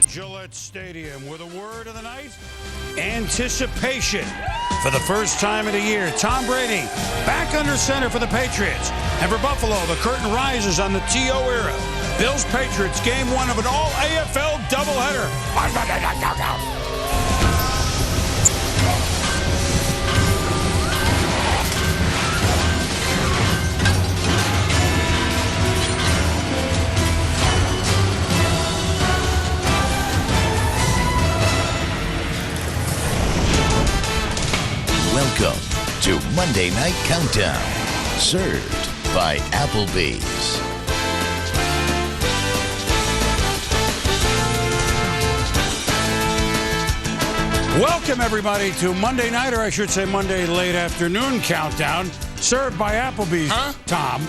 Gillette Stadium with a word of the night, anticipation. For the first time in a year, Tom Brady back under center for the Patriots. And for Buffalo, the curtain rises on the T.O. era. Bills-Patriots, game one of an all-AFL doubleheader. Welcome to Monday Night Countdown, served by Applebee's. Welcome, everybody, to Monday night, or I should say Monday late afternoon countdown, served by Applebee's. Huh? Tom.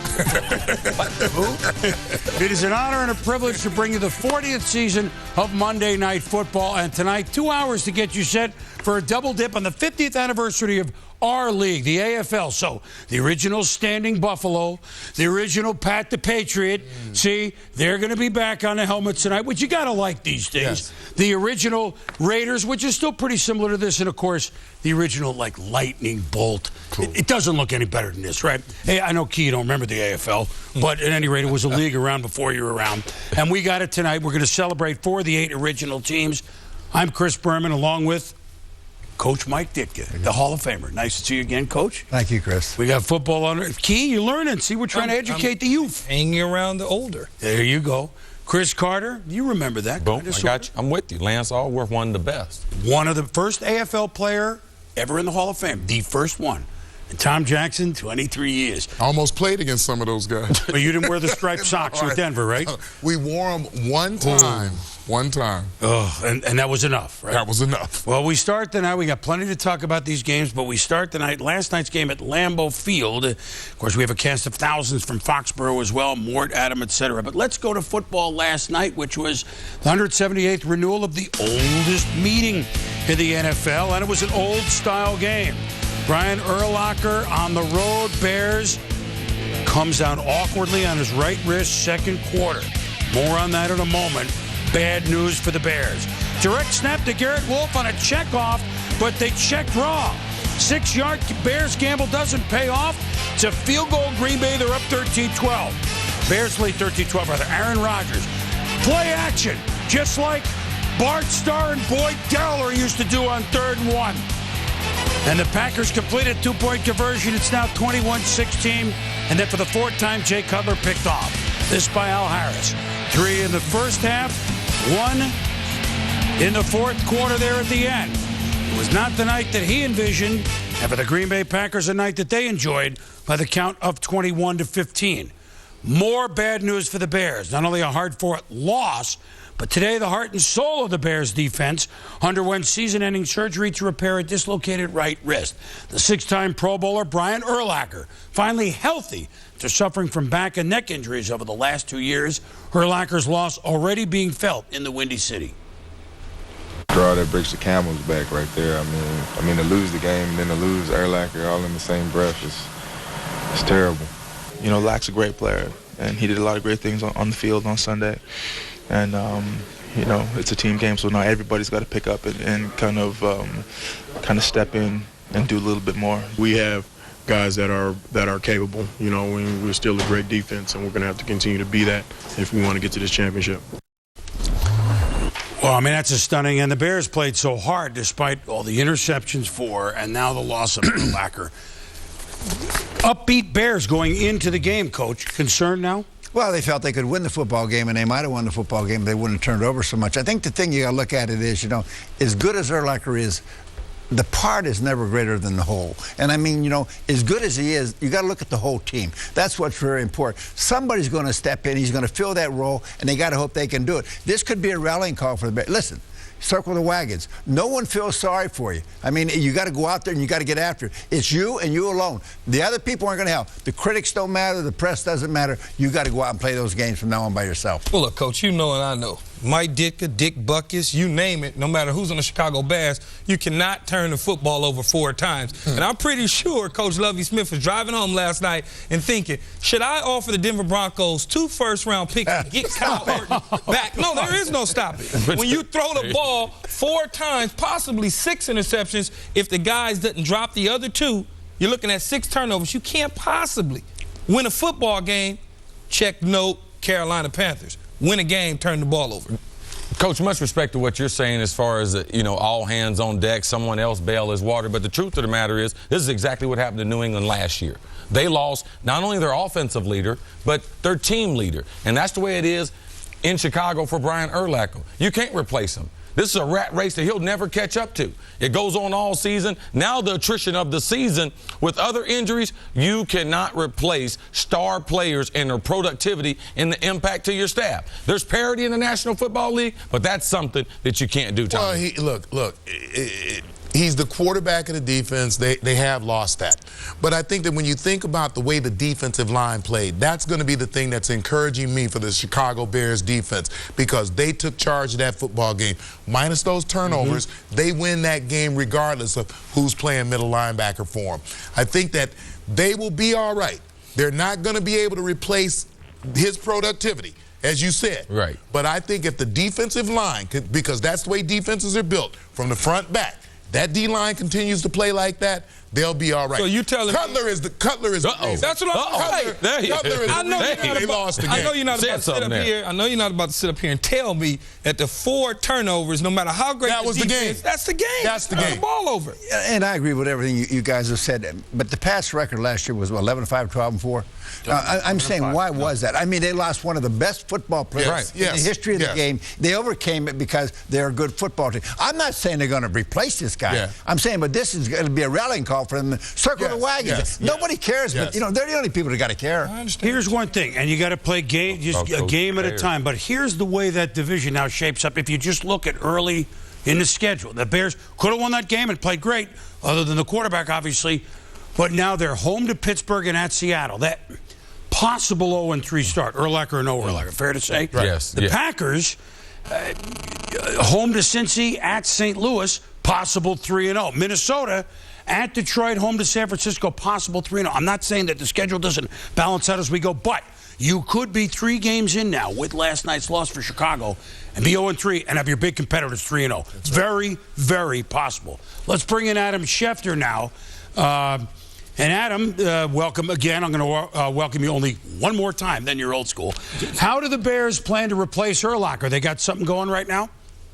What? Who? It is an honor and a privilege to bring you the 40th season of Monday Night Football, and tonight, 2 hours to get you set for a double dip on the 50th anniversary of our league, the AFL. So, the original Standing Buffalo, the original Pat the Patriot. See, they're going to be back on the helmets tonight, which you got to like these days. Yes. The original Raiders, which is still pretty similar to this, and, of course, the original, like, lightning bolt. Cool. It doesn't look any better than this, right? Hey, I know, Key, you don't remember the AFL, but at any rate, it was a league around before you were around. And we got it tonight. We're going to celebrate 4 of the 8 original teams. I'm Chris Berman, along with Coach Mike Ditka, the Hall of Famer. Nice to see you again, Coach. Thank you, Chris. We got football on. Key, you're learning. See, we're trying to educate the youth. Hanging around the older. There you go. Chris Carter, you remember that. Boom, I got you. I'm with you. Lance Allworth, one of the best. One of the first AFL player ever in the Hall of Fame. The first one. And Tom Jackson, 23 years. I almost played against some of those guys. But you didn't wear the striped socks with Denver, right? We wore them one time. One time. Oh, and that was enough, right? That was enough. Well, we start tonight. We got plenty to talk about these games, but we start tonight. Last night's game at Lambeau Field. Of course, we have a cast of thousands from Foxborough as well, Mort, Adam, etc. But let's go to football last night, which was the 178th renewal of the oldest meeting in the NFL, and it was an old-style game. Brian Urlacher on the road. Bears comes down awkwardly on his right wrist, second quarter. More on that in a moment. Bad news for the Bears. Direct snap to Garrett Wolf on a checkoff, but they checked wrong. 6-yard Bears gamble doesn't pay off. It's a field goal. Green Bay, they're up 13-12. Bears lead 13-12, rather. Aaron Rodgers. Play action, just like Bart Starr and Boyd Dowler used to do on 3rd and 1. And the Packers completed 2-point conversion. It's now 21-16. And then for the 4th time, Jay Cutler picked off. This by Al Harris. 3 in the first half, 1 in the 4th quarter there at the end. It was not the night that he envisioned, and for the Green Bay Packers, a night that they enjoyed by the count of 21-15. More bad news for the Bears. Not only a hard-fought loss, but today the heart and soul of the Bears defense underwent season-ending surgery to repair a dislocated right wrist. The 6-time Pro Bowler Brian Urlacher, finally healthy after suffering from back and neck injuries over the last 2 years. Urlacher's loss already being felt in the Windy City. Draw that breaks the camel's back right there. I mean to lose the game and then to lose Urlacher all in the same breath is terrible. You know, Lack's a great player, and he did a lot of great things on the field on Sunday. And, you know, it's a team game, so now everybody's got to pick up and kind of step in and do a little bit more. We have guys that are capable, you know, and we're still a great defense, and we're going to have to continue to be that if we want to get to this championship. Well, I mean, that's a stunning, and the Bears played so hard despite all the interceptions and now the loss of Urlacher. Upbeat Bears going into the game, Coach. Concerned now? Well, they felt they could win the football game, and they might have won the football game if they wouldn't have turned it over so much. I think the thing you got to look at it is, you know, as good as Urlacher is, the part is never greater than the whole. And I mean, you know, as good as he is, you got to look at the whole team. That's what's very important. Somebody's going to step in. He's going to fill that role, and they got to hope they can do it. This could be a rallying call for the Bears. Listen, circle the wagons. No one feels sorry for you. I mean, you got to go out there and you got to get after it. It's you and you alone. The other people aren't going to help. The critics don't matter. The press doesn't matter. You got to go out and play those games from now on by yourself. Well, look, Coach, you know and I know. Mike Ditka, Dick Buckus, you name it, no matter who's on the Chicago Bears, you cannot turn the football over 4 times. And I'm pretty sure Coach Lovie Smith was driving home last night and thinking, should I offer the Denver Broncos 2 first-round picks to get Kyle Orton back? No, there is no stopping. When you throw the ball 4 times, possibly 6 interceptions, if the guys doesn't drop the other 2, you're looking at 6 turnovers. You can't possibly win a football game. Check note, Carolina Panthers. Win a game, turn the ball over. Coach, much respect to what you're saying as far as, you know, all hands on deck, someone else bail his water. But the truth of the matter is, this is exactly what happened to New England last year. They lost not only their offensive leader, but their team leader. And that's the way it is in Chicago for Brian Urlacher. You can't replace him. This is a rat race that he'll never catch up to. It goes on all season. Now the attrition of the season with other injuries, you cannot replace star players and their productivity and the impact to your staff. There's parity in the National Football League, but that's something that you can't do, Tommy. Well, look. He's the quarterback of the defense. They have lost that. But I think that when you think about the way the defensive line played, that's going to be the thing that's encouraging me for the Chicago Bears defense, because they took charge of that football game. Minus those turnovers, they win that game regardless of who's playing middle linebacker for them. I think that they will be all right. They're not going to be able to replace his productivity, as you said. Right. But I think if the defensive line, because that's the way defenses are built, from the front back, that D-line continues to play like that, they'll be all right. So you telling Cutler me... is the reason. That's what I'm saying. Cutler is the reason they lost the game. I know you're not about to sit up here. I know you're not about to sit up here and tell me that the 4 turnovers, no matter how great that was the game. That's the game. That's the game. Turn the ball over. And I agree with everything you guys have said. But the pass record last year was 11-5, 12-4. I'm saying, why was that? I mean, they lost one of the best football players in the history of the game. They overcame it because they're a good football team. I'm not saying they're going to replace this guy. I'm saying, but this is going to be a rallying call for them. Circle the wagons. Nobody cares, but you know, they're the only people that got to care. Here's one thing, and you got to play just a game at a time. But here's the way that division now shapes up. If you just look at early in the schedule, the Bears could have won that game and played great, other than the quarterback, obviously. But now they're home to Pittsburgh and at Seattle. That possible 0-3 start. Urlacher and no Urlacher. Fair to say? Right. Yes. The Packers, home to Cincy, at St. Louis, possible 3-0. Minnesota, at Detroit, home to San Francisco, possible 3-0. I'm not saying that the schedule doesn't balance out as we go, but you could be 3 games in now with last night's loss for Chicago and be 0-3 and have your big competitors 3-0. It's very, very possible. Let's bring in Adam Schefter now. And Adam, welcome again. I'm going to welcome you only one more time, then you're old school. How do the Bears plan to replace Urlacher? They got something going right now?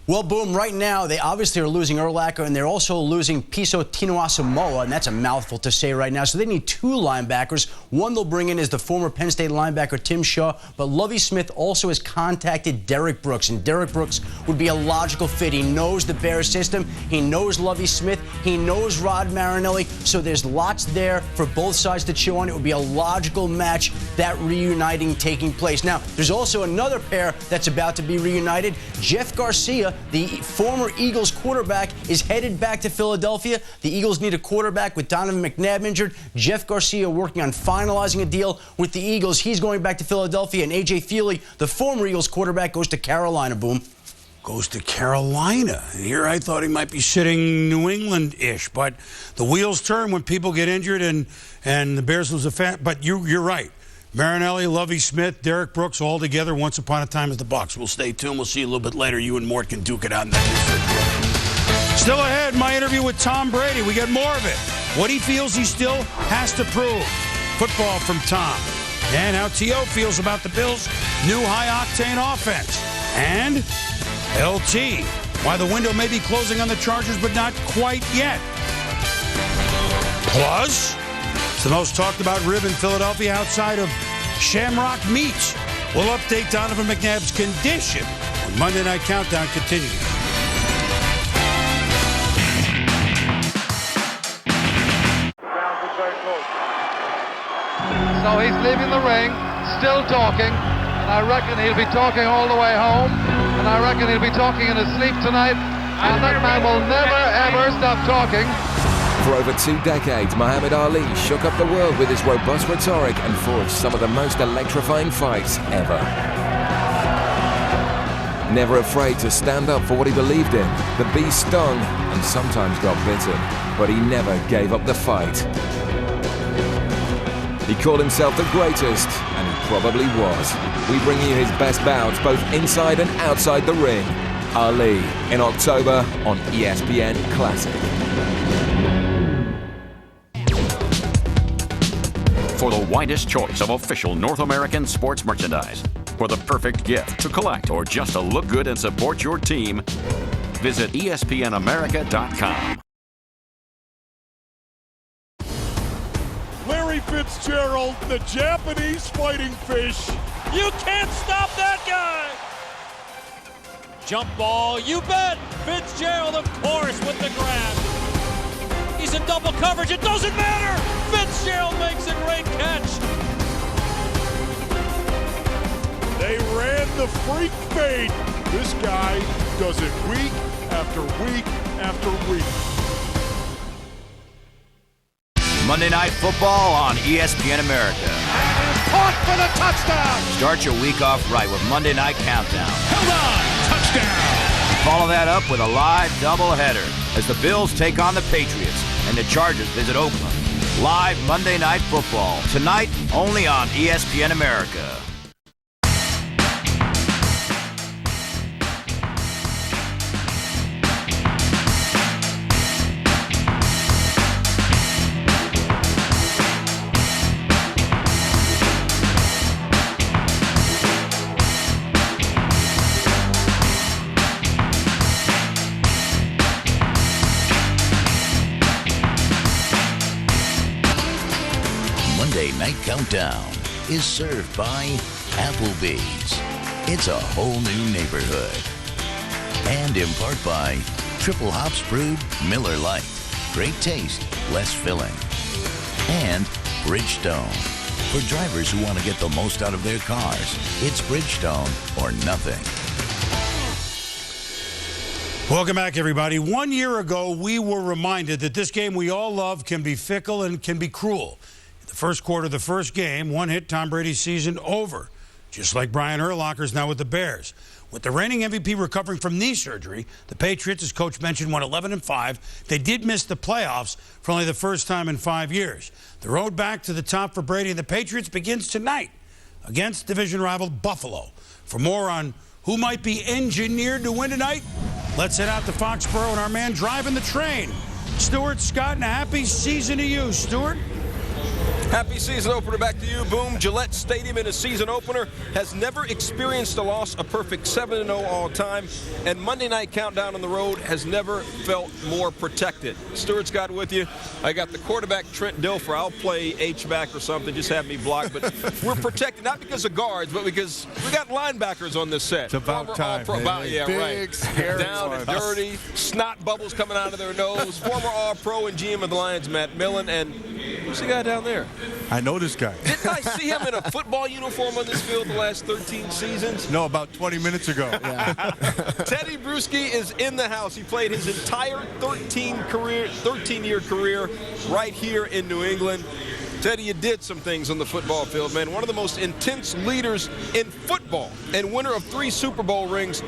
Well, Boom, right now, they obviously are losing Urlacher, and they're also losing Piso Tinoasamoa, and that's a mouthful to say right now. So they need 2 linebackers. One they'll bring in is the former Penn State linebacker Tim Shaw, but Lovie Smith also has contacted Derek Brooks, and Derek Brooks would be a logical fit. He knows the Bears system. He knows Lovie Smith. He knows Rod Marinelli. So there's lots there for both sides to chew on. It would be a logical match, that reuniting taking place. Now, there's also another pair that's about to be reunited. Jeff Garcia, the former Eagles quarterback, is headed back to Philadelphia. The Eagles need a quarterback with Donovan McNabb injured. Jeff Garcia working on finalizing a deal with the Eagles. He's going back to Philadelphia. And A.J. Feely, the former Eagles quarterback, goes to Carolina, Boom. Goes to Carolina. Here I thought he might be sitting New England-ish, but the wheels turn when people get injured and the Bears lose a fan. But you're right. Marinelli, Lovie Smith, Derek Brooks, all together once upon a time as the Bucs. We'll stay tuned. We'll see you a little bit later. You and Mort can duke it out. Still ahead, my interview with Tom Brady. We got more of it. What he feels he still has to prove. Football from Tom. And how T.O. feels about the Bills' new high-octane offense. And LT, why the window may be closing on the Chargers, but not quite yet. Plus, it's the most talked about rib in Philadelphia outside of Shamrock Meats. We'll update Donovan McNabb's condition when Monday Night Countdown continues. So he's leaving the ring, still talking, and I reckon he'll be talking all the way home, and I reckon he'll be talking in his sleep tonight, and that man will never, ever stop talking. For over 2 decades, Muhammad Ali shook up the world with his robust rhetoric and forged some of the most electrifying fights ever. Never afraid to stand up for what he believed in. The beast stung and sometimes got bitten, but he never gave up the fight. He called himself the greatest, and he probably was. We bring you his best bouts both inside and outside the ring. Ali in October on ESPN Classic. For the widest choice of official North American sports merchandise, for the perfect gift to collect or just to look good and support your team, visit espnamerica.com. Larry Fitzgerald, the Japanese fighting fish. You can't stop that guy. Jump ball, you bet. Fitzgerald, of course, with the grab. He's in double coverage. It doesn't matter. Fitzgerald makes a great catch. They ran the freak fade. This guy does it week after week after week. Monday Night Football on ESPN America. And is caught for the touchdown. Start your week off right with Monday Night Countdown. Held on, touchdown. Follow that up with a live doubleheader as the Bills take on the Patriots and the Chargers visit Oakland. Live Monday Night Football tonight only on ESPN America. Monday Night Countdown is served by Applebee's. It's a whole new neighborhood. And in part by Triple Hops Brewed Miller Lite. Great taste, less filling. And Bridgestone. For drivers who want to get the most out of their cars, it's Bridgestone or nothing. Welcome back, everybody. 1 year ago, we were reminded that this game we all love can be fickle and can be cruel. In the first quarter of the first game, one hit, Tom Brady's season over. Just like Brian Urlacher's now with the Bears. With the reigning MVP recovering from knee surgery, the Patriots, as Coach mentioned, went 11-5. They did miss the playoffs for only the first time in 5 years. The road back to the top for Brady and the Patriots begins tonight against division rival Buffalo. For more on who might be engineered to win tonight, let's head out to Foxborough and our man driving the train, Stuart Scott, and a happy season to you, Stuart. Happy season opener back to you, Boom. Gillette Stadium in a season opener has never experienced a loss, a perfect 7-0 all time, and Monday Night Countdown on the road has never felt more protected. Stuart Scott with you. I got the quarterback, Trent Dilfer. I'll play H-back or something, just have me blocked, but we're protected not because of guards, but because we got linebackers on this set. It's about time. Yeah, big, right. Scary Down and dirty, snot bubbles coming out of their nose. Former All-Pro and GM of the Lions, Matt Millen, and who's the guy down there? I know this guy. Didn't I see him in a football uniform on this field the last 13 seasons? No, about 20 minutes ago. Teddy Bruschi is in the house. He played his entire 13-year career right here in New England. Teddy, you did some things on the football field, man. One of the most intense leaders in football and winner of 3 Super Bowl rings.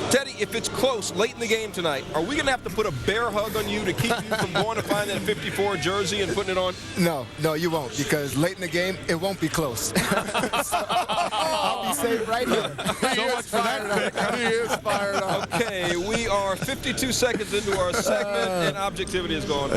Teddy, if it's close late in the game tonight, are we going to have to put a bear hug on you to keep you from going to find that 54 jersey and putting it on? No, you won't, because late in the game, it won't be close. I'll be safe right here. So much for that pick. He is fired up. Okay, we are 52 seconds into our segment, and objectivity is gone.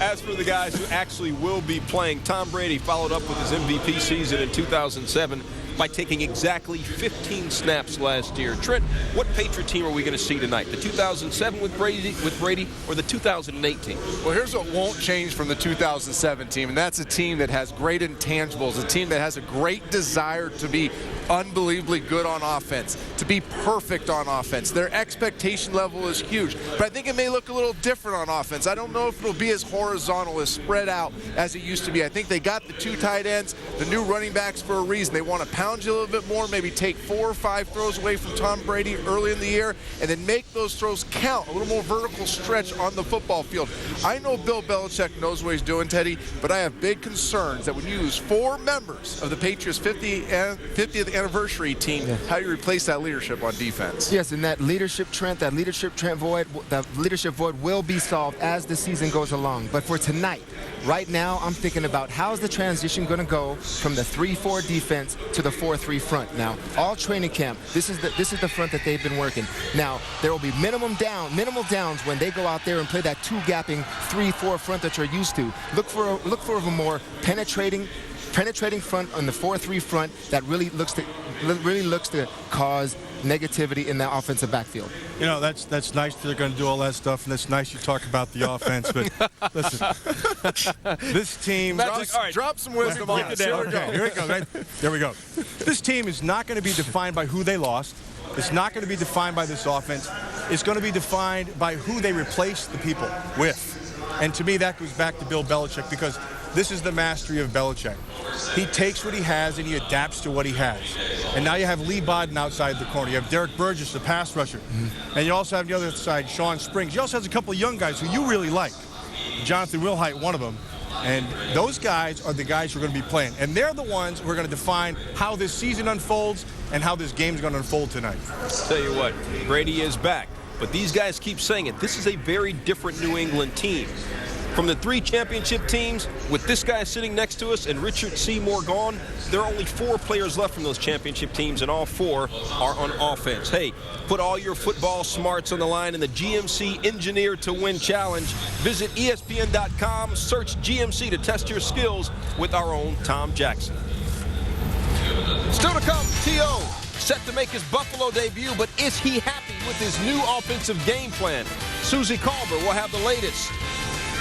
As for the guys who actually will be playing, Tom Brady followed up with his MVP season in 2007 by taking exactly 15 snaps last year. Trent, what Patriot team are we going to see tonight? The 2007 with Brady, or the 2008 team? Well, here's what won't change from the 2007 team, and that's a team that has great intangibles, a team that has a great desire to be unbelievably good on offense, to be perfect on offense. Their expectation level is huge, but I think it may look a little different on offense. I don't know if it'll be as horizontal, as spread out as it used to be. I think they got the 2 tight ends, the new running backs for a reason. They want to pound pound you a little bit more, maybe take 4 or 5 throws away from Tom Brady early in the year, and then make those throws count, a little more vertical stretch on the football field. I know Bill Belichick knows what he's doing, Teddy, but I have big concerns that when you lose 4 members of the Patriots' 50th anniversary team, how do you replace that leadership on defense? Yes, and that leadership void will be solved as the season goes along. But for tonight, right now, I'm thinking about how's the transition going to go from the 3-4 defense to the 4-3 front. Now, all training camp, this is the front that they've been working. Now, there will be minimal downs when they go out there and play that 2-gapping 3-4 front that you're used to. Look for a more penetrating front on the 4-3 front that really looks to cause negativity in that offensive backfield. You know, that's nice that they're going to do all that stuff, and it's nice you talk about the offense, but listen, this team... Drop some wisdom on us. Here we go. Right? There we go. This team is not going to be defined by who they lost. It's not going to be defined by this offense. It's going to be defined by who they replace the people with. And to me, that goes back to Bill Belichick, because this is the mastery of Belichick. He takes what he has and he adapts to what he has. And now you have Lee Bodden outside the corner. You have Derek Burgess, the pass rusher. And you also have the other side, Sean Springs. He also has a couple of young guys who you really like. Jonathan Wilhite, one of them. And those guys are the guys who are going to be playing. And they're the ones who are going to define how this season unfolds and how this game is going to unfold tonight. Tell you what, Brady is back. But these guys keep saying it. This is a very different New England team. From the 3 championship teams, with this guy sitting next to us and Richard Seymour gone, there are only 4 players left from those championship teams, and all 4 are on offense. Hey, put all your football smarts on the line in the GMC Engineer to Win Challenge. Visit ESPN.com, search GMC to test your skills with our own Tom Jackson. Still to come, T.O. set to make his Buffalo debut, but is he happy with his new offensive game plan? Susie Calver will have the latest.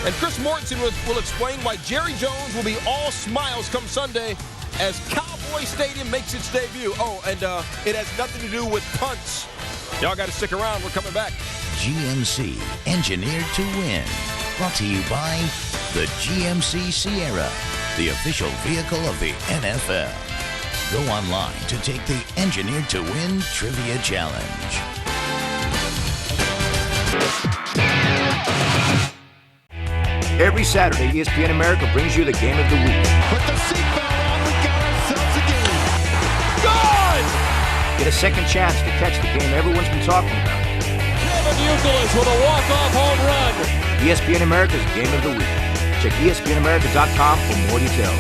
And Chris Mortensen will explain why Jerry Jones will be all smiles come Sunday as Cowboy Stadium makes its debut. Oh, and it has nothing to do with punts. Y'all got to stick around. We're coming back. GMC, engineered to win. Brought to you by the GMC Sierra, the official vehicle of the NFL. Go online to take the Engineered to Win Trivia Challenge. Every Saturday, ESPN America brings you the game of the week. Put the seatbelt on, we got ourselves a game. Good! Get a second chance to catch the game everyone's been talking about. Kevin Youkilis with a walk-off home run. ESPN America's game of the week. Check ESPNAmerica.com for more details.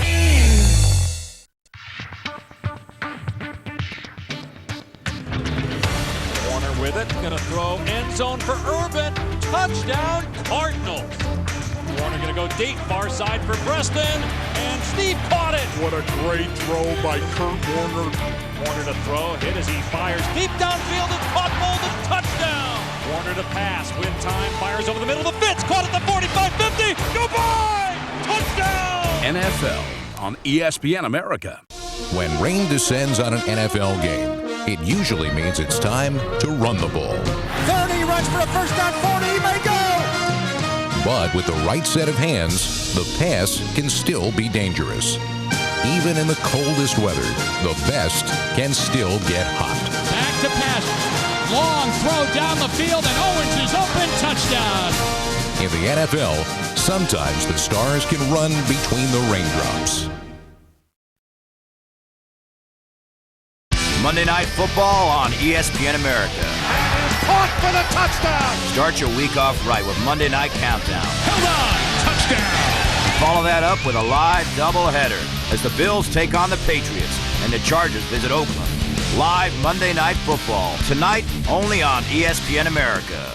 Warner with it, gonna throw end zone for Urban. Touchdown, Cardinals. Warner gonna go deep, far side for Preston, and Steve caught it. What a great throw by Kurt Warner. Warner to throw, hit as he fires deep downfield and caught Bolden, touchdown. Warner to pass, win time, fires over the middle of the Fitz, caught at the 45-50, goodbye, touchdown. NFL on ESPN America. When rain descends on an NFL game, it usually means it's time to run the ball. 30 runs for a first down, 40, he may go. But with the right set of hands, the pass can still be dangerous. Even in the coldest weather, the best can still get hot. Back to pass. Long throw down the field, and Owens is open, touchdown. In the NFL, sometimes the stars can run between the raindrops. Monday Night Football on ESPN America. Caught for the touchdown. Start your week off right with Monday Night Countdown. Held on, touchdown. Follow that up with a live doubleheader as the Bills take on the Patriots and the Chargers visit Oakland. Live Monday Night Football, tonight only on ESPN America.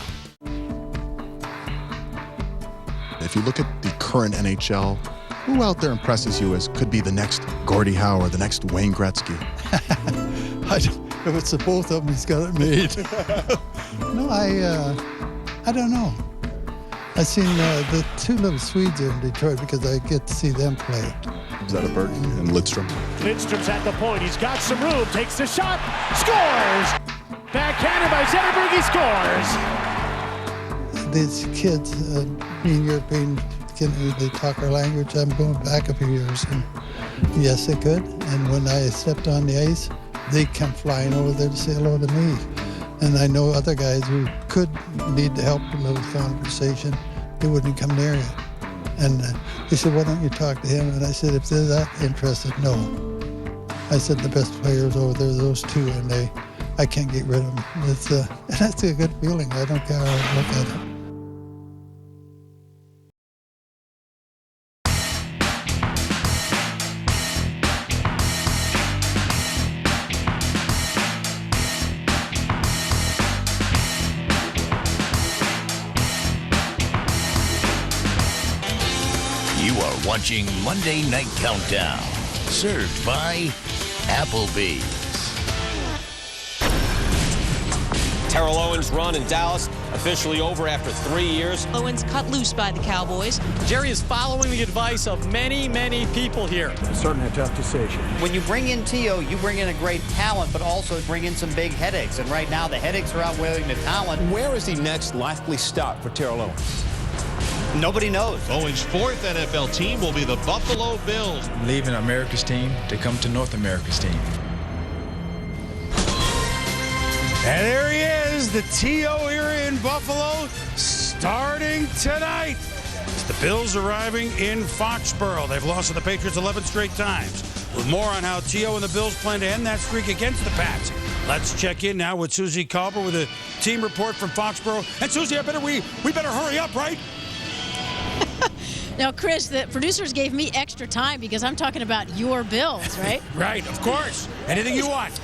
If you look at the current NHL, who out there impresses you as could be the next Gordie Howe or the next Wayne Gretzky? If it's the both of them, he's got it made. No, I don't know. I've seen the 2 little Swedes in Detroit because I get to see them play. Zetterberg and Lidstrom. Lidstrom's at the point. He's got some room. Takes the shot. Scores! Backhanded by Zetterberg. He scores! These kids, being European can they talk our language? I'm going back a few years, and yes, they could. And when I stepped on the ice, they come flying over there to say hello to me. And I know other guys who could need the help in a little conversation. They wouldn't come near you. And they said, why don't you talk to him? And I said, if they're that interested, no. I said, the best players over there are those two, and I can't get rid of them. That's a good feeling. I don't care how I look at it. You are watching Monday Night Countdown, served by Applebee's. Terrell Owens' run in Dallas officially over after 3 years. Owens cut loose by the Cowboys. Jerry is following the advice of many, many people here. It's certainly a tough decision. When you bring in T.O., you bring in a great talent, but also bring in some big headaches. And right now, the headaches are outweighing the talent. Where is the next likely stop for Terrell Owens? Nobody knows. Owens' fourth NFL team will be the Buffalo Bills. Leaving America's team to come to North America's team. And there he is, the T.O. era in Buffalo, starting tonight. The Bills arriving in Foxborough. They've lost to the Patriots 11 straight times. With more on how T.O. and the Bills plan to end that streak against the Pats. Let's check in now with Susie Kalber with a team report from Foxborough. And Susie, we better hurry up, right? Now, Chris, the producers gave me extra time because I'm talking about your Bills, right? Right, of course. Anything you want.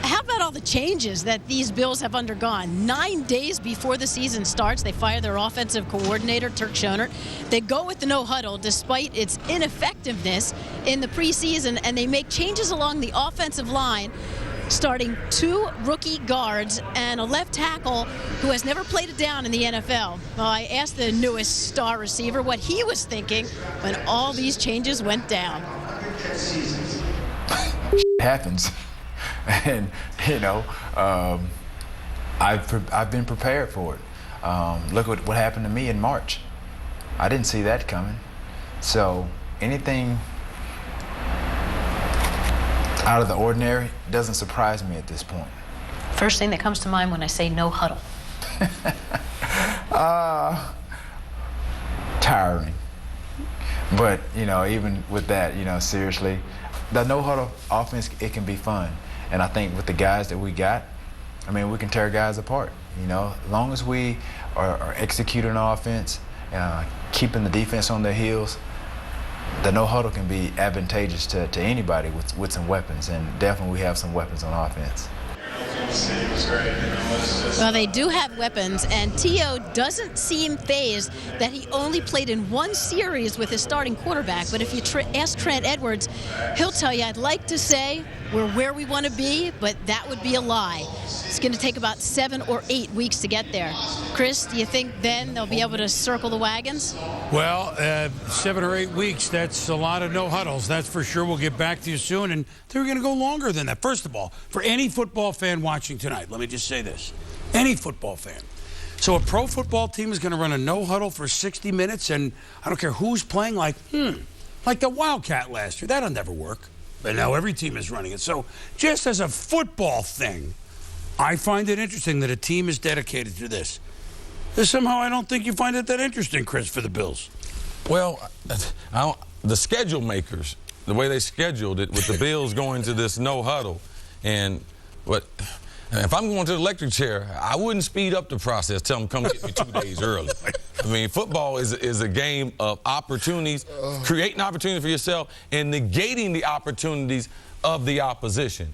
How about all the changes that these Bills have undergone? 9 days before the season starts, they fire their offensive coordinator, Turk Schonert. They go with the no huddle despite its ineffectiveness in the preseason, and they make changes along the offensive line, starting 2 rookie guards and a left tackle who has never played it down in the NFL. Well, I asked the newest star receiver what he was thinking when all these changes went down. Happens. And, you know, I've been prepared for it. Look what happened to me in March. I didn't see that coming. So anything out of the ordinary doesn't surprise me at this point. First thing that comes to mind when I say no huddle. Tiring. But, you know, even with that, you know, seriously, the no huddle offense, it can be fun. And I think with the guys that we got, I mean, we can tear guys apart. You know, as long as we are executing offense, keeping the defense on their heels, the no huddle can be advantageous to anybody with some weapons, and definitely we have some weapons on offense. Well, they do have weapons, and T.O. doesn't seem fazed that he only played in 1 series with his starting quarterback. But if you ask Trent Edwards, he'll tell you, I'd like to say we're where we want to be, but that would be a lie. It's going to take about 7 or 8 weeks to get there. Chris, do you think then they'll be able to circle the wagons? Well, 7 or 8 weeks, that's a lot of no huddles, that's for sure. We'll get back to you soon, and they're going to go longer than that. First of all, for any football fan watching tonight, let me just say this. Any football fan. So a pro football team is going to run a no huddle for 60 minutes, and I don't care who's playing, like the Wildcat last year. That'll never work. But now every team is running it. So just as a football thing, I find it interesting that a team is dedicated to this. Somehow I don't think you find it that interesting, Chris, for the Bills. Well, the schedule makers, the way they scheduled it with the Bills going to this no huddle, and if I'm going to the electric chair, I wouldn't speed up the process. Tell them come get me 2 days early. I mean, football is a game of opportunities, creating opportunity for yourself and negating the opportunities of the opposition.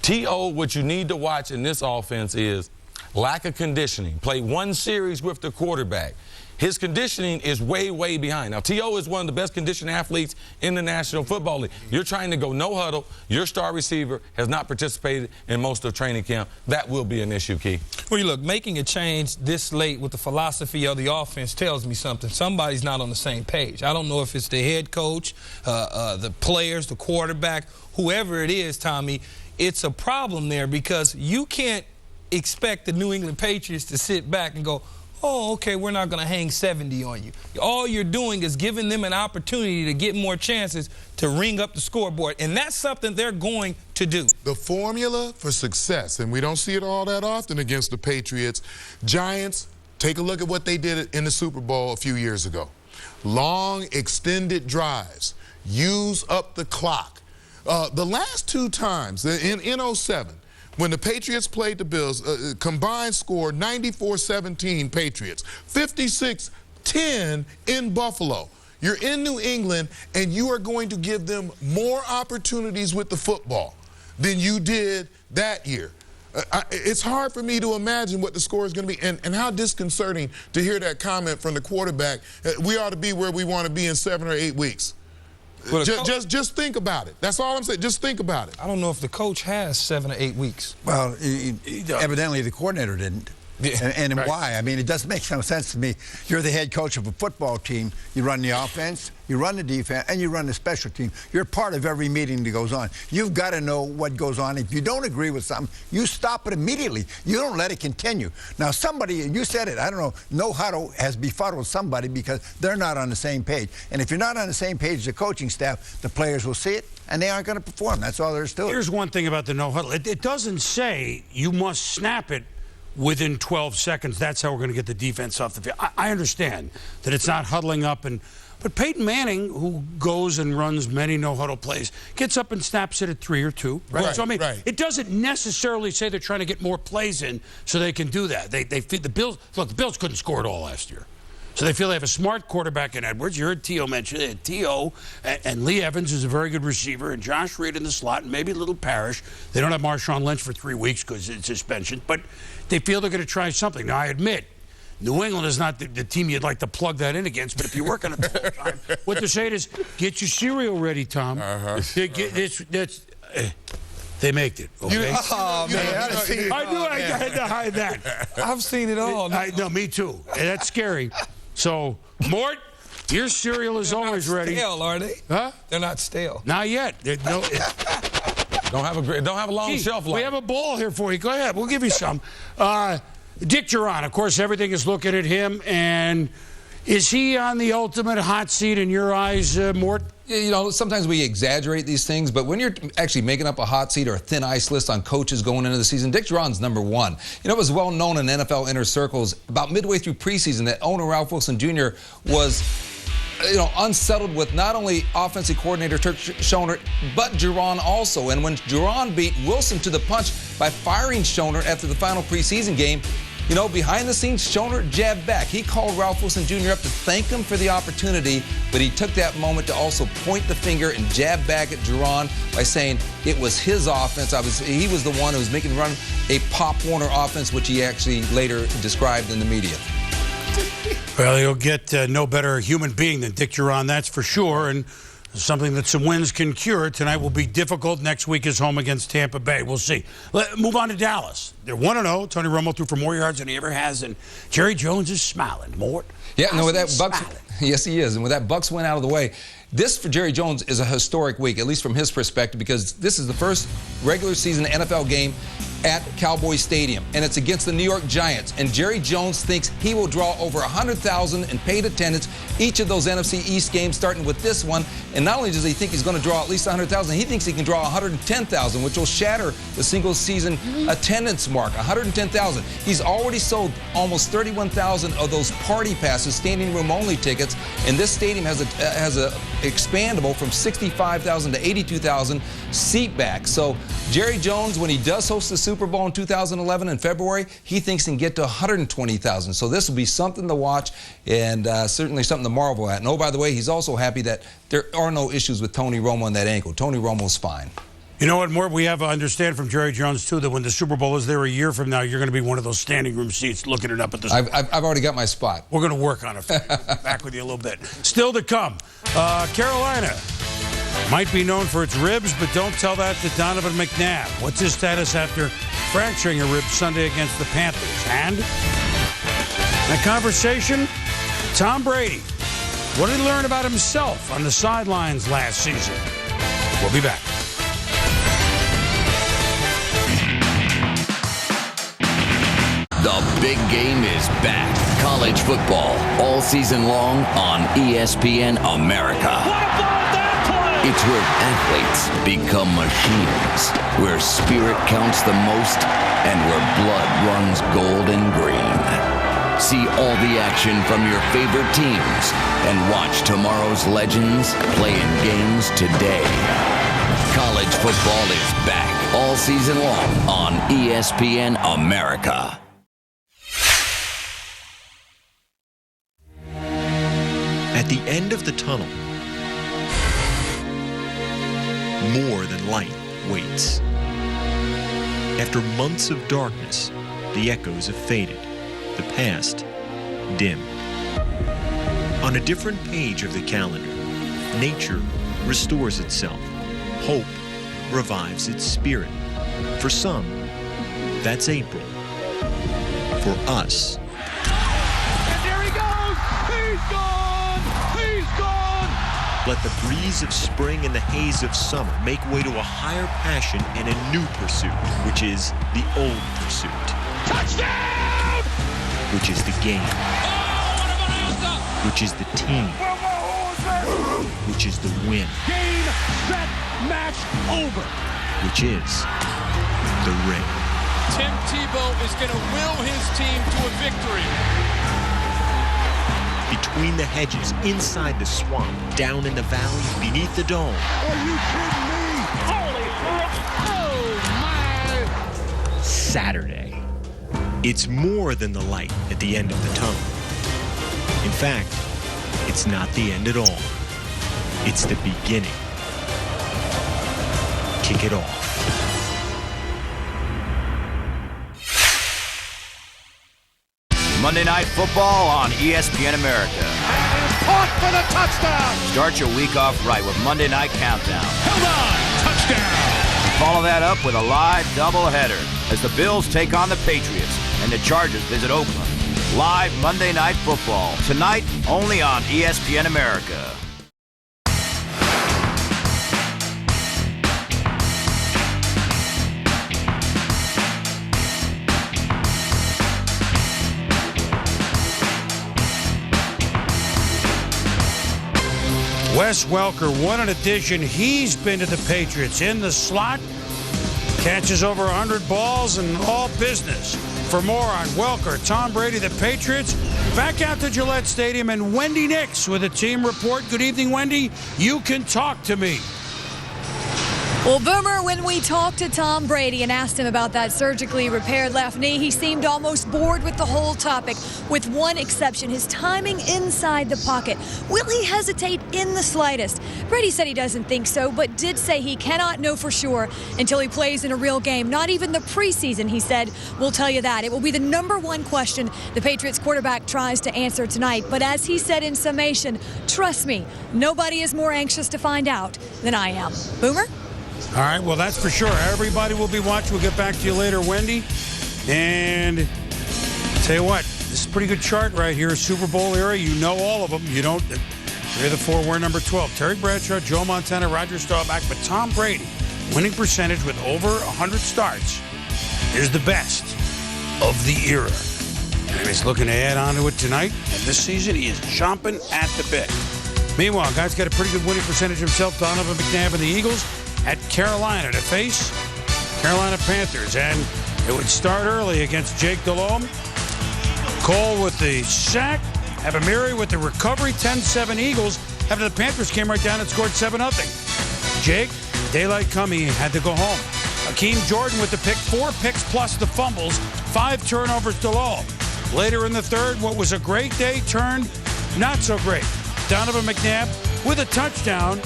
T.O., what you need to watch in this offense is lack of conditioning. Play 1 series with the quarterback. His conditioning is way, way behind. Now, T.O. is one of the best conditioned athletes in the National Football League. You're trying to go no huddle. Your star receiver has not participated in most of training camp. That will be an issue, Key. Well, you look, making a change this late with the philosophy of the offense tells me something. Somebody's not on the same page. I don't know if it's the head coach, the players, the quarterback, whoever it is, Tommy. It's a problem there because you can't expect the New England Patriots to sit back and go, oh, okay, we're not going to hang 70 on you. All you're doing is giving them an opportunity to get more chances to ring up the scoreboard, and that's something they're going to do. The formula for success, and we don't see it all that often against the Patriots. Giants, take a look at what they did in the Super Bowl a few years ago. Long, extended drives. Use up the clock. The last two times, in 07, when the Patriots played the Bills, combined score 94-17 Patriots, 56-10 in Buffalo. You're in New England, and you are going to give them more opportunities with the football than you did that year. It's hard for me to imagine what the score is going to be, and how disconcerting to hear that comment from the quarterback. We ought to be where we want to be in 7 or 8 weeks. Just think about it. That's all I'm saying. Just think about it. I don't know if the coach has 7 or 8 weeks. Well, evidently the coordinator didn't. Yeah. And Right. why? I mean, it doesn't make no sense to me. You're the head coach of a football team. You run the offense, you run the defense, and you run the special team. You're part of every meeting that goes on. You've got to know what goes on. If you don't agree with something, you stop it immediately. You don't let it continue. Now, somebody, you said it, I don't know huddle has befuddled somebody because they're not on the same page. And if you're not on the same page as the coaching staff, the players will see it, and they aren't going to perform. That's all there is to it. Here's one thing about the no huddle. It doesn't say you must snap it within 12 seconds. That's how we're going to get the defense off the field. I understand that it's not huddling up, but Peyton Manning, who goes and runs many no-huddle plays, gets up and snaps it at 3 or 2. Right? So, I mean, it doesn't necessarily say they're trying to get more plays in so they can do that. They the Bills, look, the Bills couldn't score it all last year. So they feel they have a smart quarterback in Edwards. You heard T.O. mention it. T.O. and Lee Evans is a very good receiver, and Josh Reed in the slot, and maybe Little Parrish. They don't have Marshawn Lynch for 3 weeks because it's suspension, but they feel they're going to try something. Now, I admit, New England is not the team you'd like to plug that in against, but if you're working at full time, what they're saying is, get your cereal ready, Tom. They make it. Okay? Oh, man. I knew I had to hide that. I've seen it all. No, me too. And that's scary. So, Mort, your cereal is always ready. Stale, are they? Huh? They're not stale. Not yet. Don't have a long shelf life. We have a bowl here for you. Go ahead. We'll give you some. Dick Duran, of course, everything is looking at him. And is he on the ultimate hot seat in your eyes, Mort? You know, sometimes we exaggerate these things, but when you're actually making up a hot seat or a thin ice list on coaches going into the season, Dick Duran's #1. You know, it was well known in NFL inner circles about midway through preseason that owner Ralph Wilson Jr. was, unsettled with not only offensive coordinator Turk Schoner, but Duran also. And when Duran beat Wilson to the punch by firing Schoner after the final preseason game, behind the scenes, Schoner jabbed back. He called Ralph Wilson Jr. up to thank him for the opportunity, but he took that moment to also point the finger and jab back at Duran by saying it was his offense. He was the one who was making run a Pop Warner offense, which he actually later described in the media. Well, you'll get no better human being than Dick Duran, that's for sure, and something that some wins can cure. Tonight will be difficult. Next week is home against Tampa Bay. We'll see. Move on to Dallas. They're 1-0. Tony Romo threw for more yards than he ever has, and with Jones is smiling. Mort? Yeah, no, with that Bucks, yes, he is. And with that Bucks win out of the way, this for Jerry Jones is a historic week, at least from his perspective, because this is the first regular season NFL game at Cowboy Stadium, and it's against the New York Giants. And Jerry Jones thinks he will draw over 100,000 in paid attendance each of those NFC East games, starting with this one. And not only does he think he's going to draw at least 100,000, he thinks he can draw 110,000, which will shatter the single-season attendance mark, 110,000. He's already sold almost 31,000 of those party passes, standing room only tickets, and this stadium has a expandable from 65,000 to 82,000 seat back. So Jerry Jones, when he does host the Super Bowl in 2011 in February, he thinks he can get to 120,000. So this will be something to watch, and certainly something to marvel at. And oh, by the way, he's also happy that there are no issues with Tony Romo on that ankle. Tony Romo's fine. You know what, Mort? We have to understand from Jerry Jones, too, that when the Super Bowl is there a year from now, you're going to be one of those standing room seats looking it up at the Super Bowl. I've already got my spot. We're going to work on it for you. Back with you a little bit. Still to come, Carolina might be known for its ribs, but don't tell that to Donovan McNabb. What's his status after fracturing a rib Sunday against the Panthers? And in a conversation, Tom Brady. What did he learn about himself on the sidelines last season? We'll be back. The big game is back. College football all season long on ESPN America. It's where athletes become machines, where spirit counts the most, and where blood runs gold and green. See all the action from your favorite teams and watch tomorrow's legends playing games today. College football is back all season long on ESPN America. At the end of the tunnel, more than light waits. After months of darkness, the echoes have faded, the past dim. On a different page of the calendar, nature restores itself. Hope revives its spirit. For some, that's April. For us, And there he goes! He's gone! He's gone! let the breeze of spring and the haze of summer make way to a higher passion and a new pursuit, which is the old pursuit. Touchdown! Which is the game. Which is the team. Which is the win. Game, set, match, over. Which is the ring. Tim Tebow is going to will his team to a victory. Between the hedges, inside the swamp, down in the valley, beneath the dome. Are you kidding me? Holy smokes! Oh, my! Saturday. It's more than the light at the end of the tunnel. In fact, it's not the end at all. It's the beginning. Kick it off. Monday Night Football on ESPN America. Caught for the touchdown! Start your week off right with Monday Night Countdown. Held on! Touchdown! Follow that up with a live doubleheader as the Bills take on the Patriots and the Chargers visit Oakland. Live Monday Night Football, tonight only on ESPN America. Wes Welker, what an addition. He's been to the Patriots in the slot. Catches over 100 balls and all business. For more on Welker, Tom Brady, the Patriots, back out to Gillette Stadium, and Wendy Nix with a team report. Good evening, Wendy. You can talk to me. Well, Boomer, when we talked to Tom Brady and asked him about that surgically repaired left knee, he seemed almost bored with the whole topic, with one exception, his timing inside the pocket. Will he hesitate in the slightest? Brady said he doesn't think so, but did say he cannot know for sure until he plays in a real game. Not even the preseason, he said, will tell you that. It will be the #1 question the Patriots quarterback tries to answer tonight. But as he said in summation, trust me, nobody is more anxious to find out than I am. Boomer? All right, well, that's for sure. Everybody will be watching. We'll get back to you later, Wendy. And tell you what, this is a pretty good chart right here. Super Bowl era. You know all of them. You don't. They're the four. We're number 12. Terry Bradshaw, Joe Montana, Roger Staubach. But Tom Brady, winning percentage with over 100 starts, is the best of the era. And he's looking to add on to it tonight. And this season, he is chomping at the bit. Meanwhile, guy's got a pretty good winning percentage himself. Donovan McNabb and the Eagles at Carolina to face Carolina Panthers. And it would start early against Jake Delhomme. Cole with the sack. Abamiri with the recovery. 10-7 Eagles. After the Panthers came right down and scored 7-0. Jake, daylight come, he had to go home. Hakeem Jordan with the pick. 4 picks plus the fumbles. 5 turnovers to Delhomme. Later in the third, what was a great day turned not so great. Donovan McNabb with a touchdown.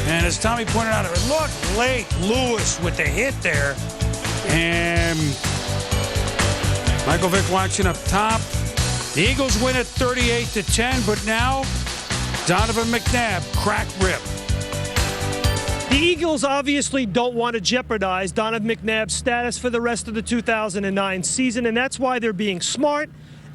And as Tommy pointed out, it looked late. Lewis with the hit there. And Michael Vick watching up top. The Eagles win at 38-10, but now Donovan McNabb cracked rib. The Eagles obviously don't want to jeopardize Donovan McNabb's status for the rest of the 2009 season, and that's why they're being smart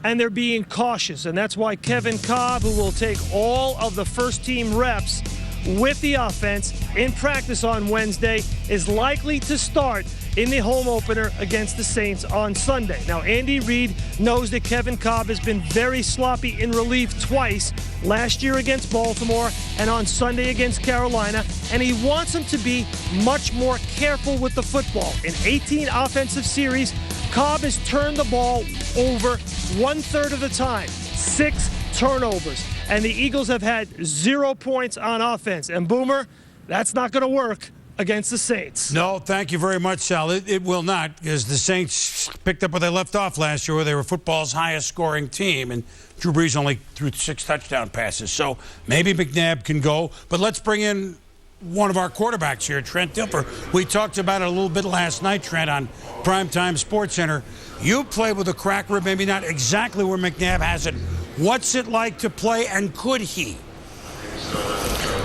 and they're being cautious. And that's why Kevin Cobb, who will take all of the first-team reps with the offense in practice on Wednesday, is likely to start in the home opener against the Saints on Sunday. Now, Andy Reid knows that Kevin Kolb has been very sloppy in relief twice, last year against Baltimore and on Sunday against Carolina, and he wants him to be much more careful with the football. In 18 offensive series, Kolb has turned the ball over 1/3 of the time, 6 turnovers, and the Eagles have had 0 points on offense. And Boomer, that's not going to work against the Saints. No, thank you very much, Sal. It will not, because the Saints picked up where they left off last year, where they were football's highest scoring team, and Drew Brees only threw 6 touchdown passes. So maybe McNabb can go, but let's bring in one of our quarterbacks here, Trent Dilfer. We talked about it a little bit last night, Trent, on Primetime Sports Center. You played with a crack rib, maybe not exactly where McNabb has it. What's it like to play, and could he?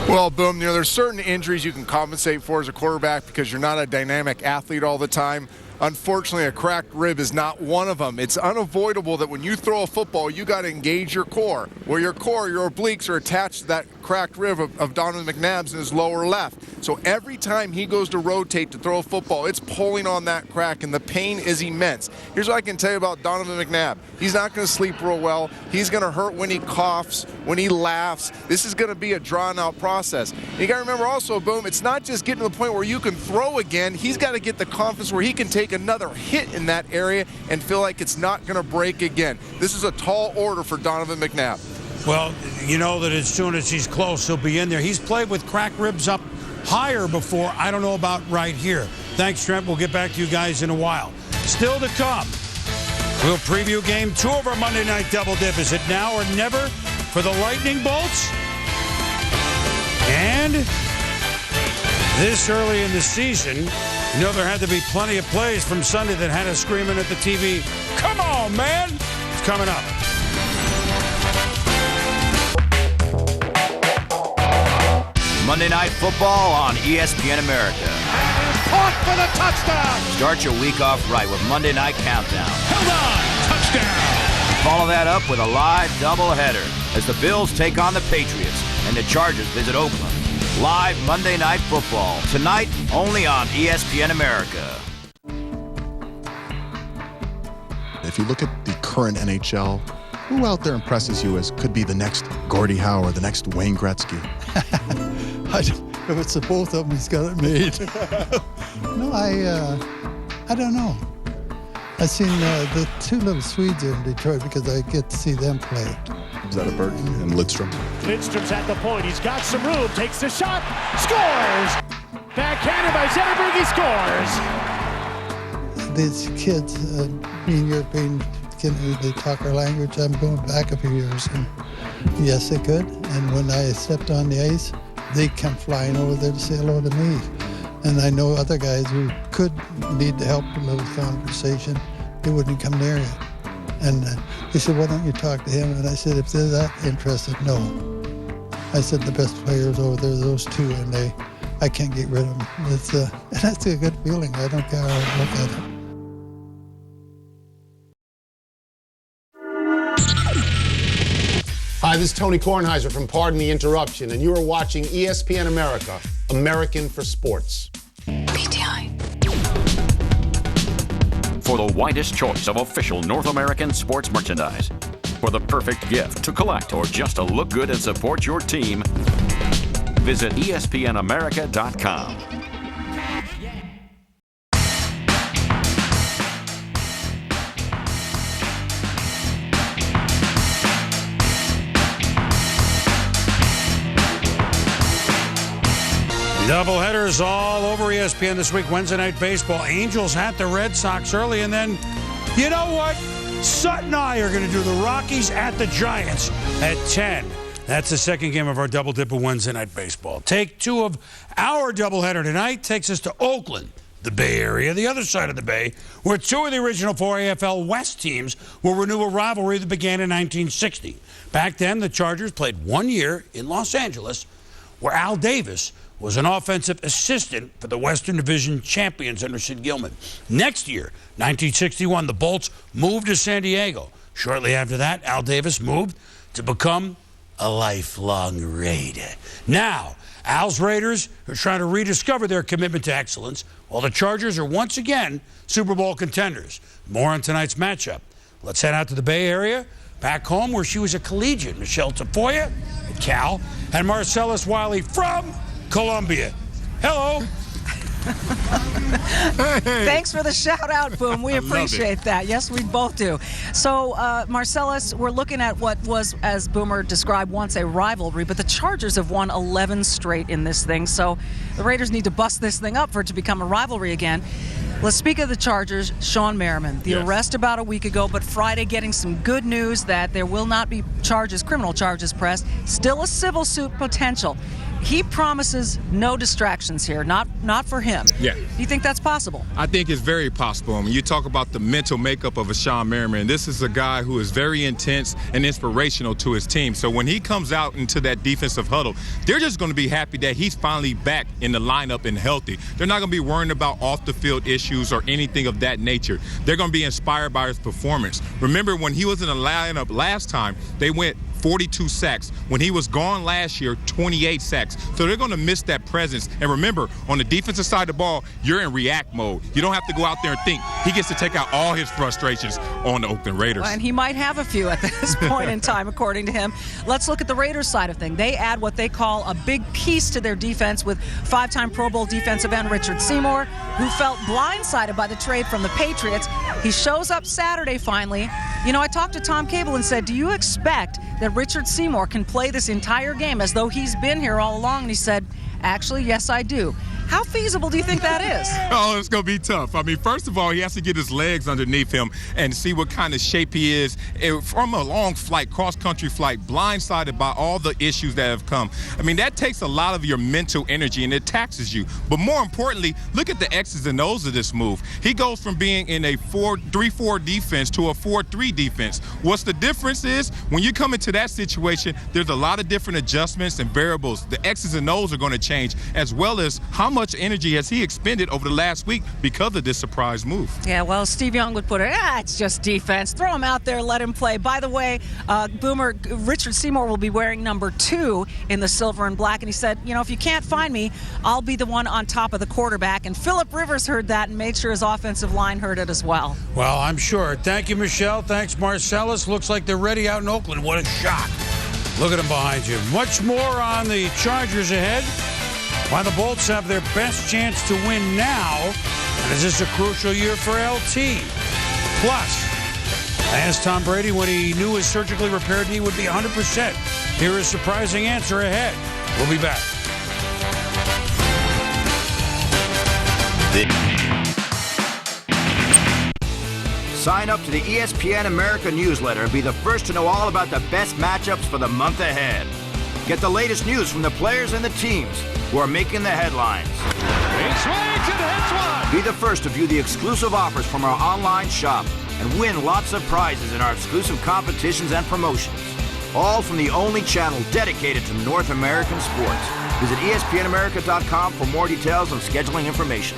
Well, Boom, there's certain injuries you can compensate for as a quarterback because you're not a dynamic athlete all the time. Unfortunately, a cracked rib is not one of them. It's unavoidable that when you throw a football, you got to engage your core. Well, your core, your obliques are attached to that cracked rib of Donovan McNabb's in his lower left. So every time he goes to rotate to throw a football, it's pulling on that crack, and the pain is immense. Here's what I can tell you about Donovan McNabb. He's not going to sleep real well. He's going to hurt when he coughs, when he laughs. This is going to be a drawn-out process. You got to remember also, Boom, it's not just getting to the point where you can throw again. He's got to get the confidence where he can take another hit in that area and feel like it's not going to break again. This is a tall order for Donovan McNabb. Well, you know that as soon as he's close, he'll be in there. He's played with cracked ribs up higher before. I don't know about right here. Thanks, Trent. We'll get back to you guys in a while. Still to come, we'll preview Game 2 of our Monday Night Double Dip. Is it now or never for the Lightning Bolts? And this early in the season, you know there had to be plenty of plays from Sunday that had us screaming at the TV, "Come on, man!" It's coming up. Monday Night Football on ESPN America. Caught for the touchdown! Start your week off right with Monday Night Countdown. Held on! Touchdown! Follow that up with a live doubleheader as the Bills take on the Patriots and the Chargers visit Oakland. Live Monday Night Football, tonight only on ESPN America. If you look at the current NHL, who out there impresses you as could be the next Gordie Howe or the next Wayne Gretzky? If it's the both of them, he's got it made. No, I don't know. I've seen the 2 little Swedes in Detroit because I get to see them play. Zetterberg and Lidstrom. Lidstrom's at the point. He's got some room. Takes the shot. Scores! Backhanded by Zetterberg. He scores! These kids, being European, they talk our language. I'm going back a few years, and yes, they could. And when I stepped on the ice, they come flying over there to say hello to me. And I know other guys who could need the help in a little conversation. They wouldn't come near you. And they said, "Why don't you talk to him?" And I said, "If they're that interested, no." I said, "The best players over there, those 2, and I can't get rid of them." And that's a good feeling. I don't care how I look at it. Hi, this is Tony Kornheiser from Pardon the Interruption, and you are watching ESPN America, American for Sports. PTI. For the widest choice of official North American sports merchandise, for the perfect gift to collect or just to look good and support your team, visit ESPNAmerica.com. Doubleheaders all over ESPN this week. Wednesday Night Baseball. Angels at the Red Sox early, and then, you know what? Sutton and I are going to do the Rockies at the Giants at 10. That's the second game of our Double Dip of Wednesday Night Baseball. Take 2 of our doubleheader tonight takes us to Oakland, the Bay Area, the other side of the Bay, where 2 of the original 4 AFL West teams will renew a rivalry that began in 1960. Back then, the Chargers played 1 year in Los Angeles, where Al Davis was an offensive assistant for the Western Division champions under Sid Gilman. Next year, 1961, the Bolts moved to San Diego. Shortly after that, Al Davis moved to become a lifelong Raider. Now, Al's Raiders are trying to rediscover their commitment to excellence, while the Chargers are once again Super Bowl contenders. More on tonight's matchup. Let's head out to the Bay Area, back home where she was a collegiate. Michelle Tafoya at Cal, and Marcellus Wiley from Columbia. Hello. Thanks for the shout out, Boom. We appreciate that. Yes, we both do. So, Marcellus, we're looking at what was, as Boomer described, once a rivalry, but the Chargers have won 11 straight in this thing. So the Raiders need to bust this thing up for it to become a rivalry again. Let's speak of the Chargers. Sean Merriman, the arrest about a week ago, but Friday getting some good news that there will not be criminal charges pressed. Still a civil suit potential. He promises no distractions here, not for him. Yeah. Do you think that's possible? I think it's very possible. I mean, you talk about the mental makeup of a Sean Merriman. This is a guy who is very intense and inspirational to his team. So when he comes out into that defensive huddle, they're just going to be happy that he's finally back in the lineup and healthy. They're not going to be worrying about off-the-field issues or anything of that nature. They're going to be inspired by his performance. Remember, when he was in the lineup last time, they went 42 sacks. When he was gone last year, 28 sacks. So they're going to miss that presence. And remember, on the defensive side of the ball, you're in react mode. You don't have to go out there and think. He gets to take out all his frustrations on the Oakland Raiders. And he might have a few at this point in time, according to him. Let's look at the Raiders side of things. They add what they call a big piece to their defense with five-time Pro Bowl defensive end Richard Seymour, who felt blindsided by the trade from the Patriots. He shows up Saturday finally. You know, I talked to Tom Cable and said, do you expect that Richard Seymour can play this entire game as though he's been here all along? And he said, actually, yes, I do. How feasible do you think that is? Oh, it's going to be tough. I mean, first of all, he has to get his legs underneath him and see what kind of shape he is. From a long flight, cross-country flight, blindsided by all the issues that have come. I mean, that takes a lot of your mental energy, and it taxes you. But more importantly, look at the X's and O's of this move. He goes from being in a 3-4 defense to a 4-3 defense. What's the difference is, when you come into that situation, there's a lot of different adjustments and variables. The X's and O's are going to change, as well as how much energy has he expended over the last week because of this surprise move. Yeah, well, Steve Young would put it, it's just defense. Throw him out there, let him play. By the way, Boomer, Richard Seymour will be wearing number 2 in the silver and black, and he said, you know, if you can't find me, I'll be the one on top of the quarterback. And Phillip Rivers heard that and made sure his offensive line heard it as well. Well, I'm sure. Thank you, Michelle. Thanks, Marcellus. Looks like they're ready out in Oakland. What a shock. Look at them behind you. Much more on the Chargers ahead. Why the Bolts have their best chance to win now, and is this a crucial year for LT? Plus, I asked Tom Brady when he knew his surgically repaired knee would be 100%. Here is a surprising answer ahead. We'll be back. Sign up to the ESPN America newsletter and be the first to know all about the best matchups for the month ahead. Get the latest news from the players and the teams who are making the headlines. Be the first to view the exclusive offers from our online shop and win lots of prizes in our exclusive competitions and promotions. All from the only channel dedicated to North American sports. Visit espnamerica.com for more details and scheduling information.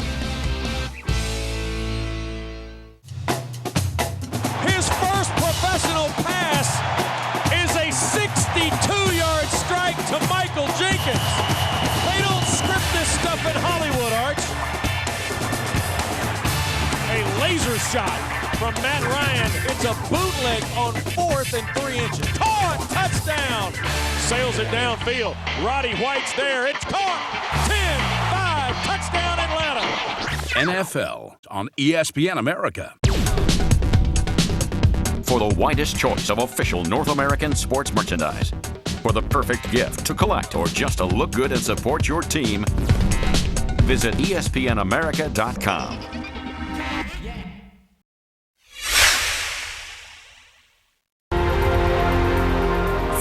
His first professional pass is a 62-yard strike to Michael Jenkins. They don't script this stuff in Hollywood, Arch. A laser shot from Matt Ryan. It's a bootleg on 4th and 3 inches. Caught! Touchdown! Sails it downfield. Roddy White's there. It's caught! 10-5. Touchdown Atlanta. NFL on ESPN America. For the widest choice of official North American sports merchandise. For the perfect gift to collect or just to look good and support your team, visit espnamerica.com.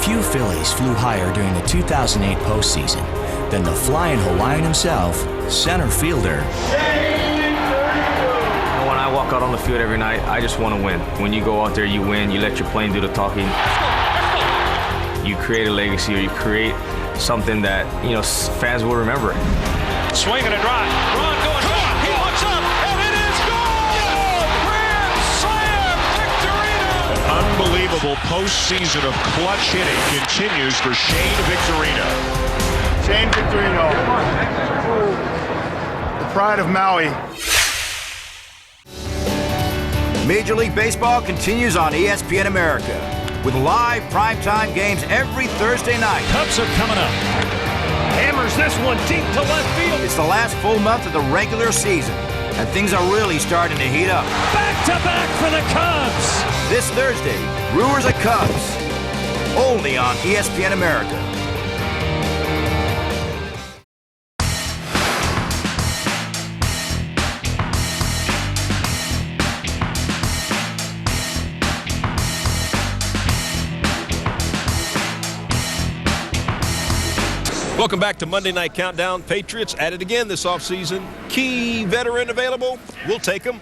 Few Phillies flew higher during the 2008 postseason than the flying Hawaiian himself, center fielder. When I walk out on the field every night, I just want to win. When you go out there, you win, you let your plane do the talking. You create a legacy, or you create something that, you know, fans will remember. Swing and a drive. Ron going down. He looks up, and it is gone! Grand slam! Victorino! An unbelievable postseason of clutch hitting continues for Shane Victorino. Shane Victorino. The pride of Maui. Major League Baseball continues on ESPN America with live primetime games every Thursday night. Cubs are coming up. Hammers this one deep to left field. It's the last full month of the regular season, and things are really starting to heat up. Back to back for the Cubs. This Thursday, Brewers at Cubs, only on ESPN America. Welcome back to Monday Night Countdown. Patriots at it again this offseason. Key veteran available, we'll take him.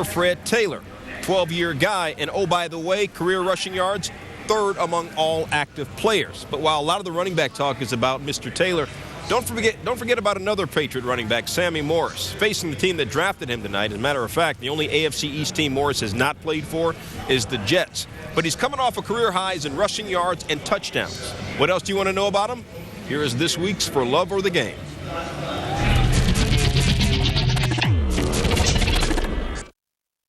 Fred Taylor, 12-year guy, and oh, by the way, career rushing yards, third among all active players. But while a lot of the running back talk is about Mr. Taylor, don't forget about another Patriot running back, Sammy Morris, facing the team that drafted him tonight. As a matter of fact, the only AFC East team Morris has not played for is the Jets. But he's coming off of career highs in rushing yards and touchdowns. What else do you want to know about him? Here is this week's For Love or the Game.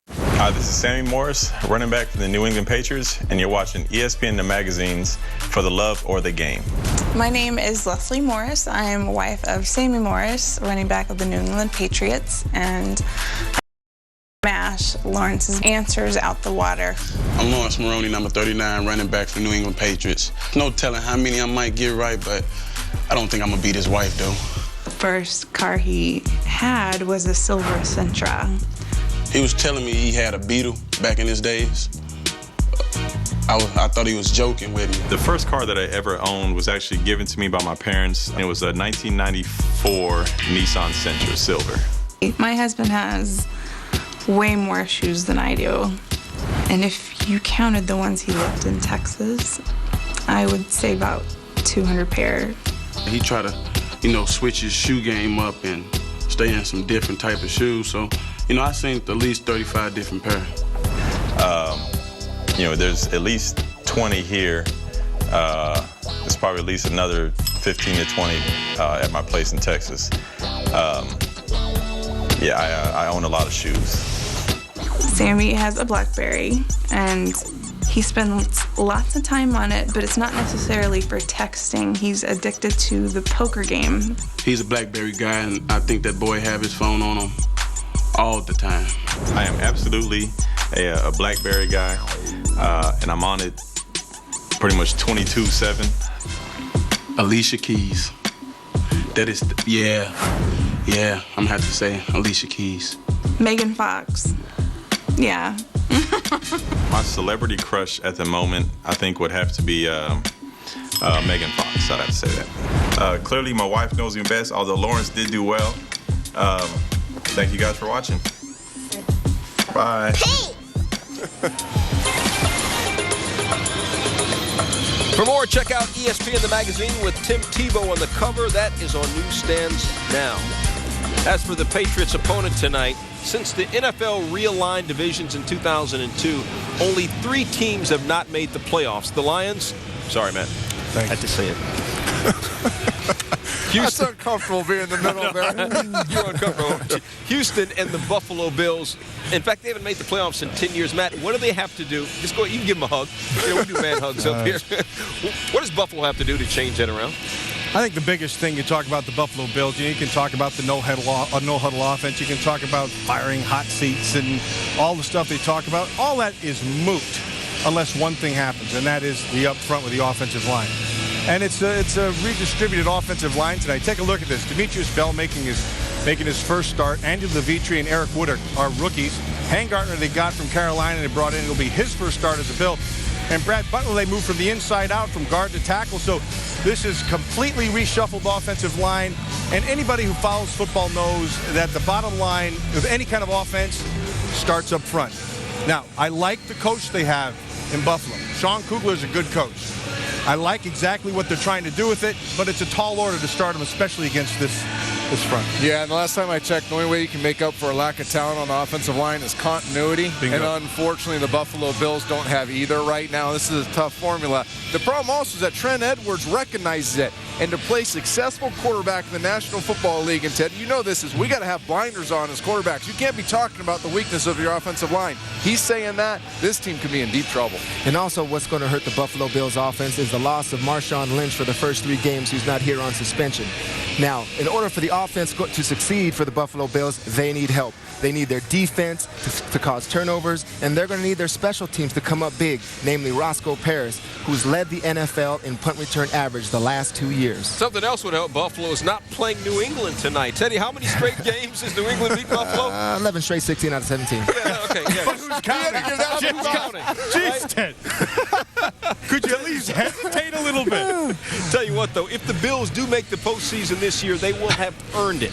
Hi, this is Sammy Morris, running back for the New England Patriots, and you're watching ESPN The Magazine's For the Love or the Game. My name is Leslie Morris. I am wife of Sammy Morris, running back of the New England Patriots, and mash Lawrence's answers out the water. I'm Lawrence Moreeeee, number 39, running back for New England Patriots. No telling how many I might get right, but I don't think I'm gonna beat his wife, though. The first car he had was a silver Sentra. He was telling me he had a Beetle back in his days. I thought he was joking with me. The first car that I ever owned was actually given to me by my parents. It was a 1994 Nissan Sentra Silver. My husband has way more shoes than I do. And if you counted the ones he left in Texas, I would say about 200 pair. He tried to, switch his shoe game up and stay in some different type of shoes. So, I seen at least 35 different pair. There's at least 20 here. There's probably at least another 15 to 20 at my place in Texas. I own a lot of shoes. Sammy has a BlackBerry, and he spends lots of time on it, but it's not necessarily for texting. He's addicted to the poker game. He's a BlackBerry guy, and I think that boy have his phone on him all the time. I am absolutely a BlackBerry guy, and I'm on it pretty much 24/7. Alicia Keys. That is, I'm gonna have to say Alicia Keys. Megan Fox. Yeah. My celebrity crush at the moment, I think, would have to be Megan Fox. I'd have to say that. Clearly, my wife knows me best, although Lawrence did do well. Thank you guys for watching. Bye. For more, check out ESPN The Magazine with Tim Tebow on the cover. That is on newsstands now. As for the Patriots' opponent tonight, since the NFL realigned divisions in 2002, only 3 teams have not made the playoffs. The Lions, sorry, Matt, I had to say it. That's uncomfortable being in the middle there. You're uncomfortable. Houston and the Buffalo Bills. In fact, they haven't made the playoffs in 10 years. Matt, what do they have to do? Just go. You can give them a hug. We do man hugs up here. What does Buffalo have to do to change that around? I think the biggest thing, you talk about the Buffalo Bills, you can talk about the no-huddle offense, you can talk about firing hot seats and all the stuff they talk about. All that is moot unless one thing happens, and that is the up front with the offensive line. And it's a redistributed offensive line tonight. Take a look at this. Demetrius Bell making his first start. Andy Levitre and Eric Wood are rookies. Hangartner they got from Carolina they brought in. It'll be his first start as a Bill. And Brad Butler, they moved from the inside out, from guard to tackle. So this is completely reshuffled offensive line. And anybody who follows football knows that the bottom line of any kind of offense starts up front. Now, I like the coach they have in Buffalo. Sean Kugler is a good coach. I like exactly what they're trying to do with it, but it's a tall order to start them, especially against this front. Yeah, and the last time I checked, the only way you can make up for a lack of talent on the offensive line is continuity. Bingo. And unfortunately, the Buffalo Bills don't have either right now. This is a tough formula. The problem also is that Trent Edwards recognizes it. And to play successful quarterback in the National Football League, and Ted, you know this is, we got to have blinders on as quarterbacks. You can't be talking about the weakness of your offensive line. He's saying that this team could be in deep trouble. And also what's going to hurt the Buffalo Bills offense is the loss of Marshawn Lynch for the first 3 games, who's not here on suspension. Now, in order for the offense to succeed for the Buffalo Bills, they need help. They need their defense to cause turnovers, and they're going to need their special teams to come up big, namely Roscoe Parrish, who's led the NFL in punt return average the last 2 years. Something else would help Buffalo is not playing New England tonight. Teddy, how many straight games has New England beat Buffalo? 11 straight, 16 out of 17. Yeah, okay. Yeah. But who's counting? Who's counting? Jeez, Ted. Could you at least hesitate a little bit? Tell you what, though, if the Bills do make the postseason this year, they will have earned it.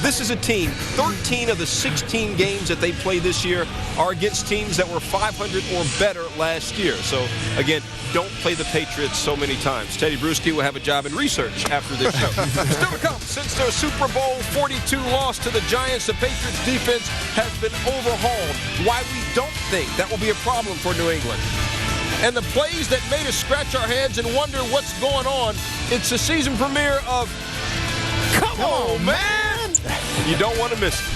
This is a team, 13 of the 16 games that they play this year are against teams that were 500 or better last year. So, again, don't play the Patriots so many times. Teddy Bruschi will have a job in research after this show. Still to come, since their Super Bowl 42 loss to the Giants, the Patriots defense has been overhauled. Why we don't think that will be a problem for New England. And the plays that made us scratch our heads and wonder what's going on. It's the season premiere of Come On, Man! You don't want to miss it.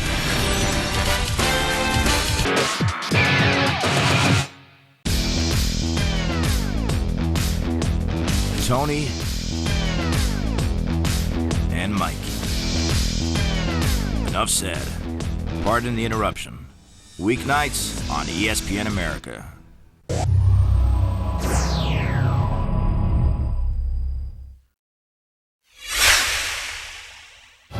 Tony and Mike. Enough said. Pardon the interruption. Weeknights on ESPN America.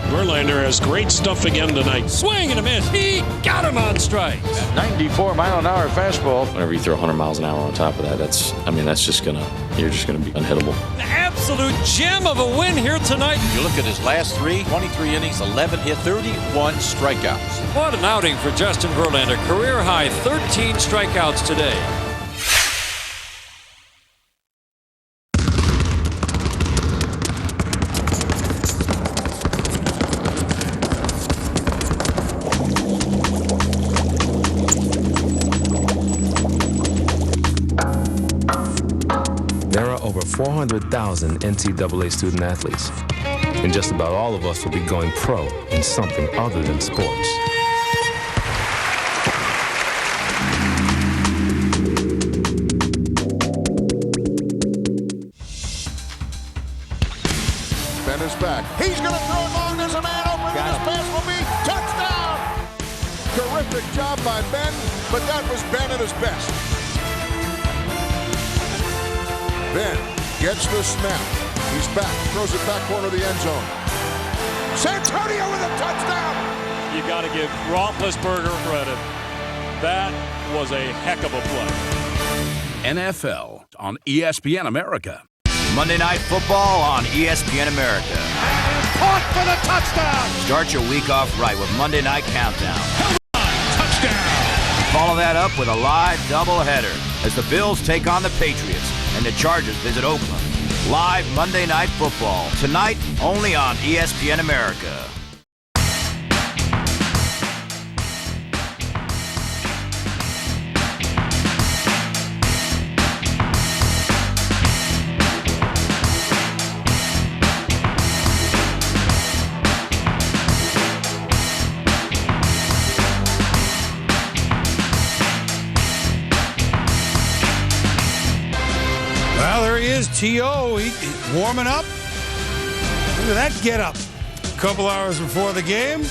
Verlander has great stuff again tonight. Swing and a miss. He got him on strikes. 94-mile-an-hour fastball. Whenever you throw 100 miles an hour on top of that, you're just gonna be unhittable. An absolute gem of a win here tonight. You look at his last 23 innings, 11 hit, 31 strikeouts. What an outing for Justin Verlander. Career high 13 strikeouts today. There are over 400,000 NCAA student athletes, and just about all of us will be going pro in something other than sports. Ben is back. He's going to throw it long. There's a man open. This pass will be touchdown. Terrific job by Ben, but that was Ben at his best. Ben gets the snap. He's back. Throws it back corner of the end zone. Santonio with a touchdown. You got to give Roethlisberger credit. That was a heck of a play. NFL on ESPN America. Monday Night Football on ESPN America. Caught for the touchdown. Start your week off right with Monday Night Countdown. Touchdown. Follow that up with a live doubleheader as the Bills take on the Patriots and the Chargers visit Oakland. Live Monday Night Football, tonight only on ESPN America. Well, there he is, T.O. He's warming up. Look at that get up. A couple hours before the game.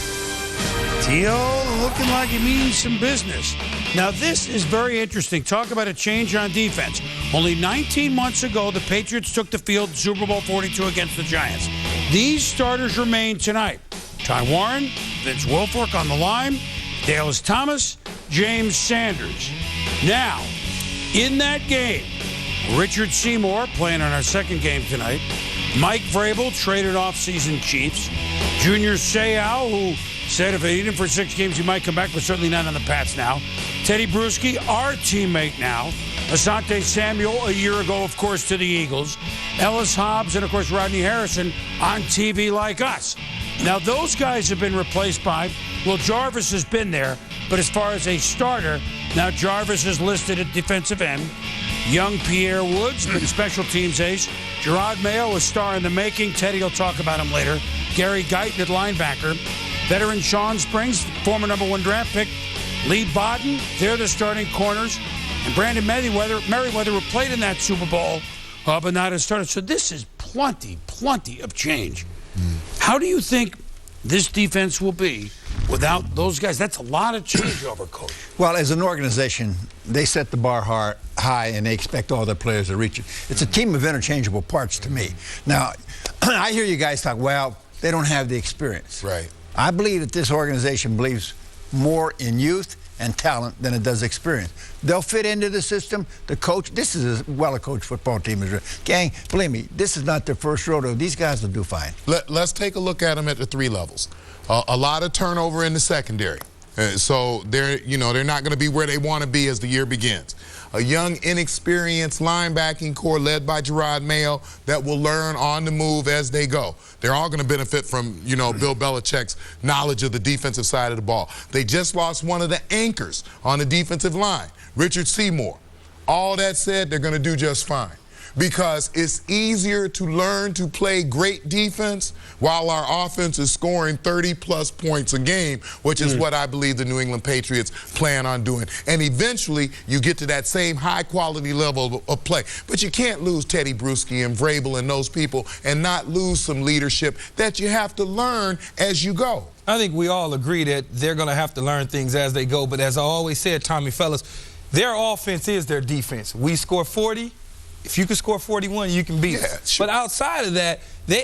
T.O. looking like he means some business. Now, this is very interesting. Talk about a change on defense. Only 19 months ago, the Patriots took the field in Super Bowl 42 against the Giants. These starters remain tonight. Ty Warren, Vince Wilfork on the line, Dallas Thomas, James Sanders. Now, in that game, Richard Seymour playing on our second game tonight. Mike Vrabel traded off-season Chiefs. Junior Seau, who said if they need him for 6 games, he might come back, but certainly not on the Pats now. Teddy Bruschi, our teammate now. Asante Samuel, a year ago, of course, to the Eagles. Ellis Hobbs, and, of course, Rodney Harrison on TV like us. Now, those guys have been replaced by, well, Jarvis has been there, but as far as a starter, now Jarvis is listed at defensive end. young Pierre Woods, been special teams ace. Gerard Mayo, a star in the making. Teddy will talk about him later. Gary Guyton at linebacker. Veteran Sean Springs, former #1 draft pick. Lee Bodden, they're the starting corners. And Brandon Merriweather, who played in that Super Bowl, but not as started. So this is plenty of change. How do you think this defense will be without those guys? That's a lot of changeover, Coach. Well, as an organization, they set the bar high, and they expect all their players to reach it. It's a team of interchangeable parts to me. Now, I hear you guys talk, well, they don't have the experience. Right. I believe that this organization believes more in youth and talent than it does experience. They'll fit into the system. The coach, this is as well a coached football team as gang. Believe me, this is not their first rodeo. These guys will do fine. Let's take a look at them at the 3 levels. A lot of turnover in the secondary. So they're not going to be where they want to be as the year begins. A young, inexperienced linebacking core led by Gerard Mayo that will learn on the move as they go. They're all going to benefit from, Bill Belichick's knowledge of the defensive side of the ball. They just lost one of the anchors on the defensive line, Richard Seymour. All that said, they're going to do just fine. Because it's easier to learn to play great defense while our offense is scoring 30-plus points a game, which is what I believe the New England Patriots plan on doing. And eventually, you get to that same high-quality level of play. But you can't lose Teddy Bruschi and Vrabel and those people and not lose some leadership that you have to learn as you go. I think we all agree that they're going to have to learn things as they go. But as I always said, Tommy, fellas, their offense is their defense. We score 40. If you can score 41, you can beat us. Sure. But outside of that,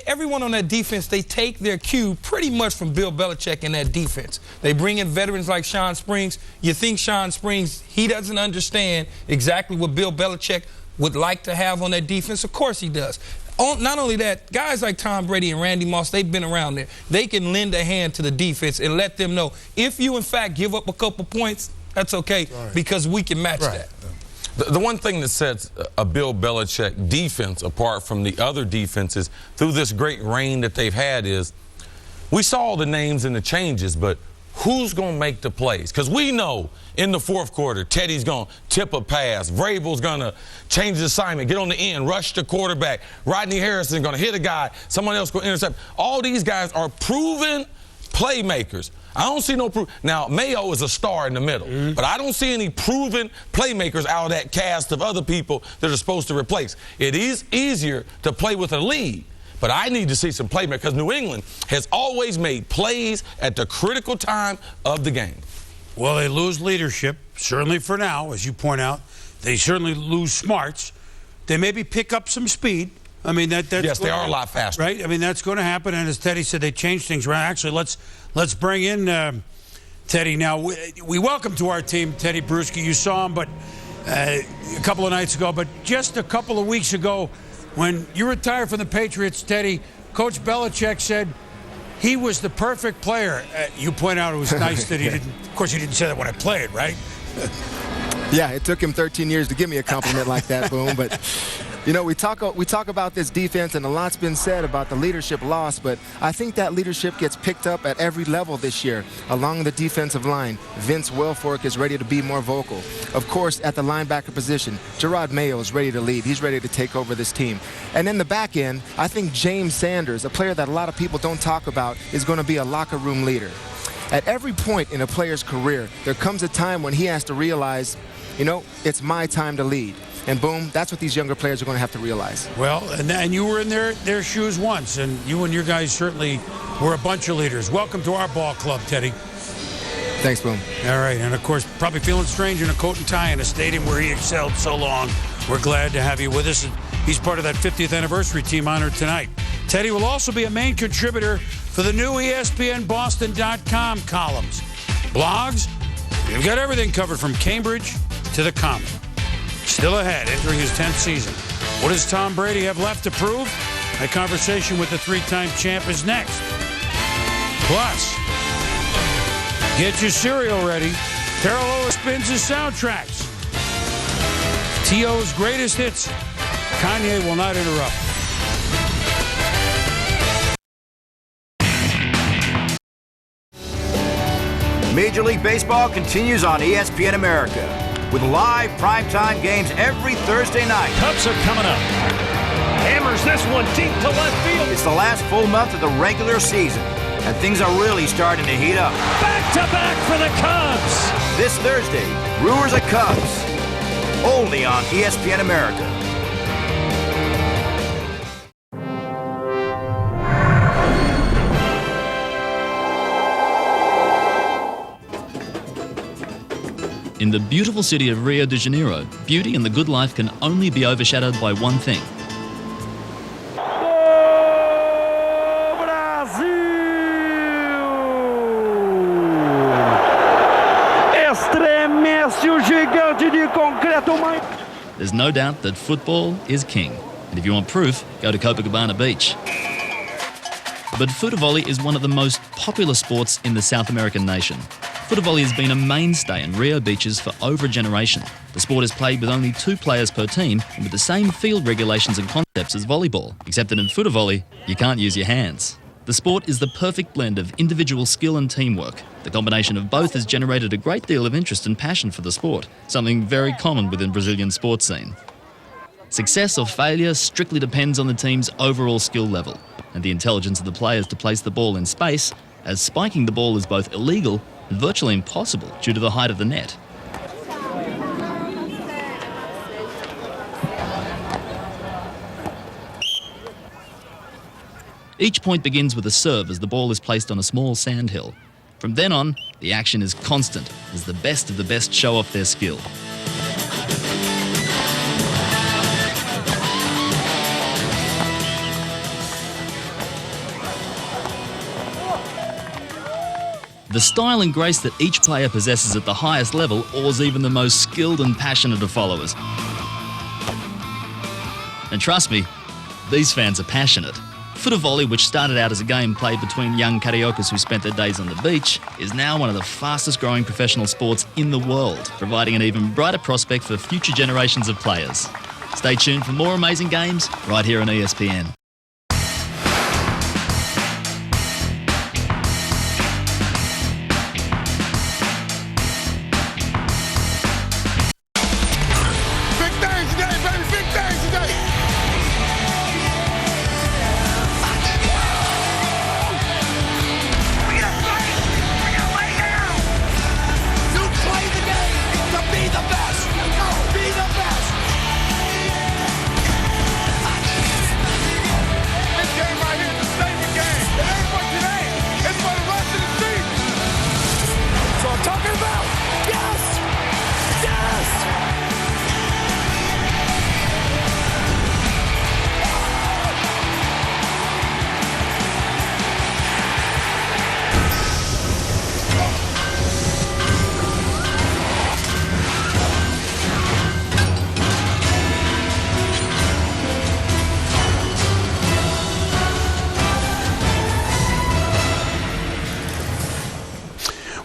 everyone on that defense, they take their cue pretty much from Bill Belichick in that defense. They bring in veterans like Sean Springs. You think Sean Springs, he doesn't understand exactly what Bill Belichick would like to have on that defense? Of course he does. Not only that, guys like Tom Brady and Randy Moss, they've been around there. They can lend a hand to the defense and let them know, if you, in fact, give up a couple points, that's okay, because we can match that. The one thing that sets a Bill Belichick defense apart from the other defenses through this great reign that they've had is we saw the names and the changes, but who's going to make the plays? Because we know in the fourth quarter, Teddy's going to tip a pass. Vrabel's going to change his assignment, get on the end, rush the quarterback. Rodney Harrison's going to hit a guy. Someone else going to intercept. All these guys are proven playmakers. I don't see no proof. Now, Mayo is a star in the middle, but I don't see any proven playmakers out of that cast of other people that are supposed to replace. It is easier to play with a lead, but I need to see some playmakers because New England has always made plays at the critical time of the game. Well, they lose leadership, certainly for now, as you point out. They certainly lose smarts. They maybe pick up some speed. I mean, that's yes, they are a lot faster. Right? I mean, that's going to happen. And as Teddy said, they changed things around. Actually, let's bring in Teddy now. We welcome to our team Teddy Bruschi. You saw him, but a couple of nights ago. But just a couple of weeks ago, when you retired from the Patriots, Teddy, Coach Belichick said he was the perfect player. You point out it was nice that he didn't. Of course, he didn't say that when I played, right? Yeah, it took him 13 years to give me a compliment like that, Boom. But we talk about this defense, and a lot's been said about the leadership loss, but I think that leadership gets picked up at every level this year. Along the defensive line, Vince Wilfork is ready to be more vocal. Of course, at the linebacker position, Gerard Mayo is ready to lead. He's ready to take over this team. And in the back end, I think James Sanders, a player that a lot of people don't talk about, is going to be a locker room leader. At every point in a player's career, there comes a time when he has to realize, it's my time to lead. And boom, that's what these younger players are going to have to realize. Well, and you were in their shoes once, and you and your guys certainly were a bunch of leaders. Welcome to our ball club, Teddy. Thanks, Boom. All right, and of course, probably feeling strange in a coat and tie in a stadium where he excelled so long. We're glad to have you with us. He's part of that 50th anniversary team honored tonight. Teddy will also be a main contributor for the new ESPNBoston.com columns. Blogs, you've got everything covered from Cambridge to the Common. Still ahead, entering his 10th season. What does Tom Brady have left to prove? A conversation with the three-time champ is next. Plus, get your cereal ready. Terrell Owens spins his soundtracks. T.O.'s greatest hits. Kanye will not interrupt. Major League Baseball continues on ESPN America. with live primetime games every Thursday night. Cubs are coming up. Hammers this one deep to left field. It's the last full month of the regular season, and things are really starting to heat up. Back to back for the Cubs. This Thursday, Brewers at Cubs, only on ESPN America. In the beautiful city of Rio de Janeiro, beauty and the good life can only be overshadowed by one thing. There's no doubt that football is king. And if you want proof, go to Copacabana Beach. But foot volley is one of the most popular sports in the South American nation. Foot volley has been a mainstay in Rio beaches for over a generation. The sport is played with only 2 players per team and with the same field regulations and concepts as volleyball, except that in foot volley, you can't use your hands. The sport is the perfect blend of individual skill and teamwork. The combination of both has generated a great deal of interest and passion for the sport, something very common within Brazilian sports scene. Success or failure strictly depends on the team's overall skill level and the intelligence of the players to place the ball in space, as spiking the ball is both illegal and virtually impossible due to the height of the net. Each point begins with a serve as the ball is placed on a small sandhill. From then on, the action is constant as the best of the best show off their skill. The style and grace that each player possesses at the highest level awes even the most skilled and passionate of followers. And trust me, these fans are passionate. Foot volley, which started out as a game played between young cariocas who spent their days on the beach, is now one of the fastest growing professional sports in the world, providing an even brighter prospect for future generations of players. Stay tuned for more amazing games right here on ESPN.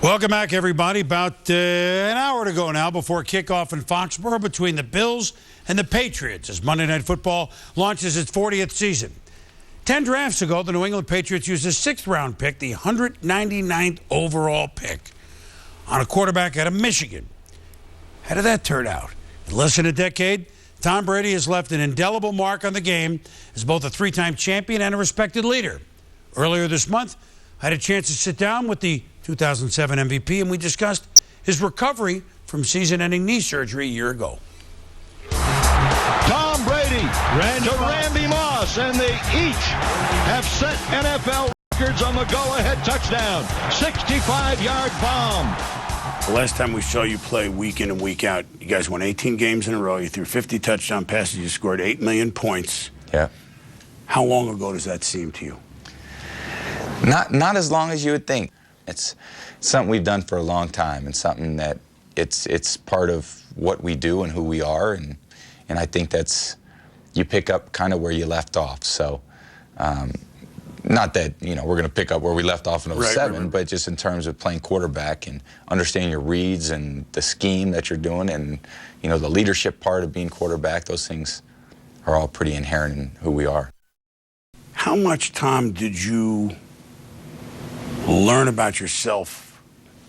Welcome back, everybody. About an hour to go now before kickoff in Foxborough between the Bills and the Patriots as Monday Night Football launches its 40th season. 10 drafts ago, the New England Patriots used a 6th-round pick, the 199th overall pick, on a quarterback out of Michigan. How did that turn out? In less than a decade, Tom Brady has left an indelible mark on the game as both a 3-time champion and a respected leader. Earlier this month, I had a chance to sit down with the 2007 MVP, and we discussed his recovery from season-ending knee surgery a year ago. Tom Brady to Randy Moss, and they each have set NFL records on the go-ahead touchdown. 65-yard bomb. The last time we saw you play week in and week out, you guys won 18 games in a row. You threw 50 touchdown passes. You scored 8 million points. Yeah. How long ago does that seem to you? Not as long as you would think. It's something we've done for a long time, and something that it's part of what we do and who we are, and I think that's, you pick up kind of where you left off. So not that, you know, we're going to pick up where we left off in 07, right. But just in terms of playing quarterback and understanding your reads and the scheme that you're doing, and, you know, the leadership part of being quarterback, those things are all pretty inherent in who we are. How much, Tom, did you learn about yourself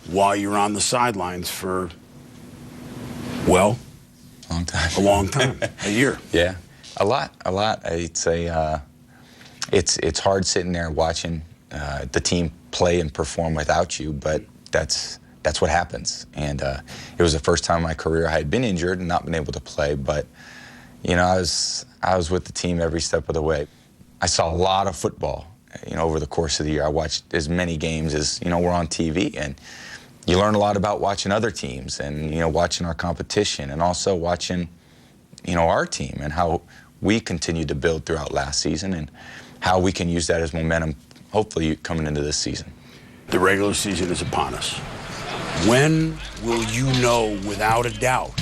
while you're on the sidelines for Well, long time. A long time. A year. Yeah, a lot. I'd say it's hard sitting there watching the team play and perform without you, but that's what happens. And it was the first time in my career I had been injured and not been able to play, but you know, I was with the team every step of the way. I saw a lot of football, you know, over the course of the year. I watched as many games as, you know, were on TV, and you learn a lot about watching other teams and, you know, watching our competition and also watching, you know, our team and how we continued to build throughout last season and how we can use that as momentum, hopefully, coming into this season. The regular season is upon us. When will you know without a doubt